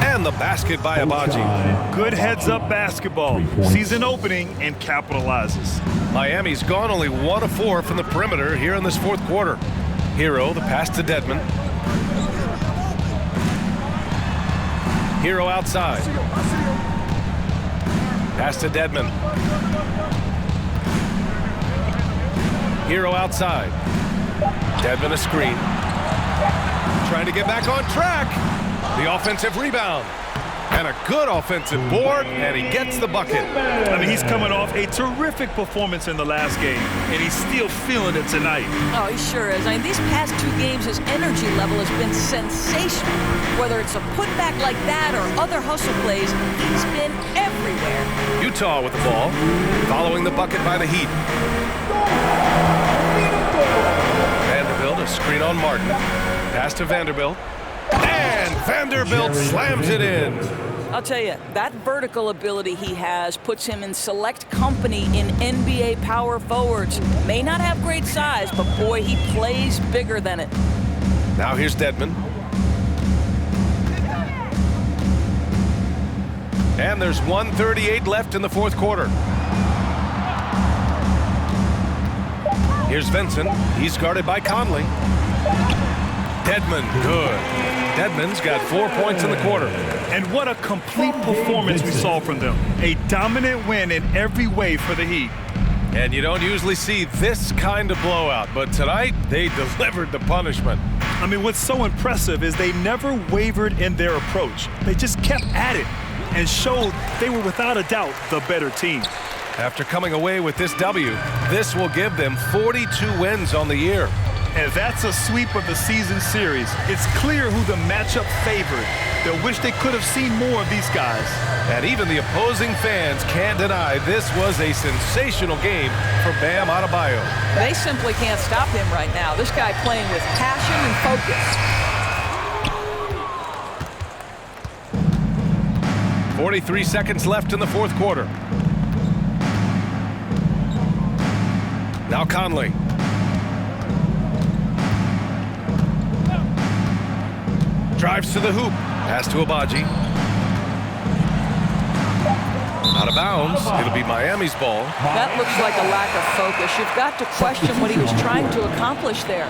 And the basket by Abaji. Good heads-up basketball. Season opening and capitalizes. Miami's gone only 1 of 4 from the perimeter here in this fourth quarter. Hero, the pass to Dedmon. Hero outside. Pass to Dedmon. Hero outside. Dedmon a screen. Trying to get back on track. The offensive rebound. And a good offensive board, and he gets the bucket. I mean, he's coming off a terrific performance in the last game, and he's still feeling it tonight. Oh, he sure is. I mean, these past 2 games, his energy level has been sensational. Whether it's a putback like that or other hustle plays, he's been everywhere. Utah with the ball, following the bucket by the Heat. Vanderbilt, a screen on Martin. Pass to Vanderbilt. And Vanderbilt slams it in. I'll tell you, that vertical ability he has puts him in select company in NBA power forwards. May not have great size, but boy, he plays bigger than it. Now here's Dedmon. And there's 1:38 left in the 4th quarter. Here's Vincent. He's guarded by Conley. Dedmon, good. Dedmon's got 4 points in the quarter. And what a complete performance we saw from them. A dominant win in every way for the Heat. And you don't usually see this kind of blowout, but tonight they delivered the punishment. I mean, what's so impressive is they never wavered in their approach. They just kept at it and showed they were without a doubt the better team. After coming away with this W, this will give them 42 wins on the year. And that's a sweep of the season series. It's clear who the matchup favored. They'll wish they could have seen more of these guys. And even the opposing fans can't deny this was a sensational game for Bam Adebayo. They simply can't stop him right now. This guy playing with passion and focus. 43 seconds left in the 4th quarter. Now Conley. Drives to the hoop. Pass to Abaji. Out of bounds. It'll be Miami's ball. That looks like a lack of focus. You've got to question what he was trying to accomplish there.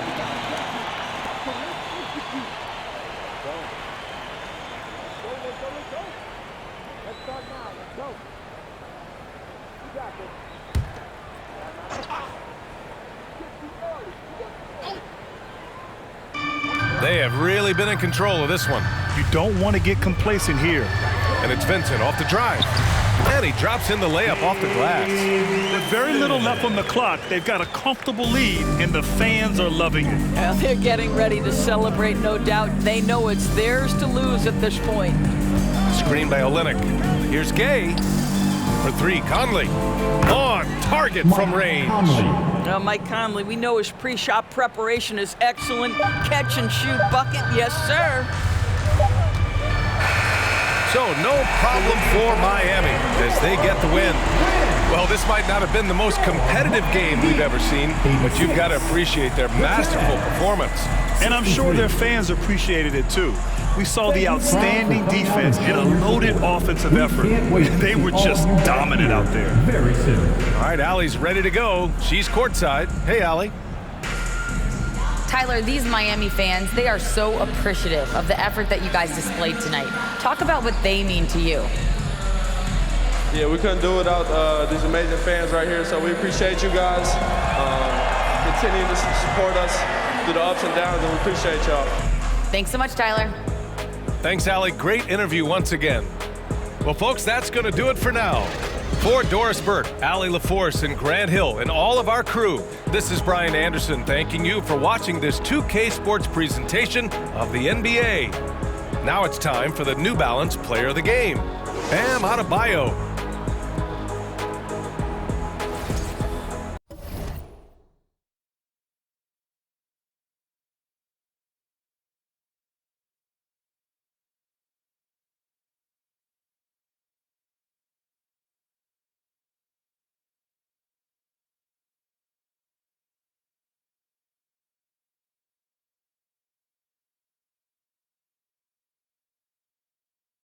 They have really been in control of this one. You don't want to get complacent here. And it's Vincent off the drive. And he drops in the layup off the glass. With very little left on the clock, they've got a comfortable lead, and the fans are loving it. Well, they're getting ready to celebrate, no doubt. They know it's theirs to lose at this point. Screen by Olynyk. Here's Gay. For 3, Conley. On target from range. Now, Mike Conley, we know his pre-shot preparation is excellent. Catch and shoot bucket, yes, sir. So no problem for Miami as they get the win. Well, this might not have been the most competitive game we've ever seen, but you've got to appreciate their masterful performance. And I'm sure their fans appreciated it too. We saw the outstanding defense and a loaded offensive effort. They were just dominant out there. Very soon. All right, Allie's ready to go. She's courtside. Hey, Allie. Tyler, these Miami fans, they are so appreciative of the effort that you guys displayed tonight. Talk about what they mean to you. Yeah, we couldn't do it without these amazing fans right here, so we appreciate you guys. Continue to support us through the ups and downs, and we appreciate y'all. Thanks so much, Tyler. Thanks, Allie. Great interview once again. Well, folks, that's going to do it for now. For Doris Burke, Allie LaForce, and Grant Hill, and all of our crew, this is Brian Anderson thanking you for watching this 2K Sports presentation of the NBA. Now it's time for the New Balance Player of the Game. Bam Adebayo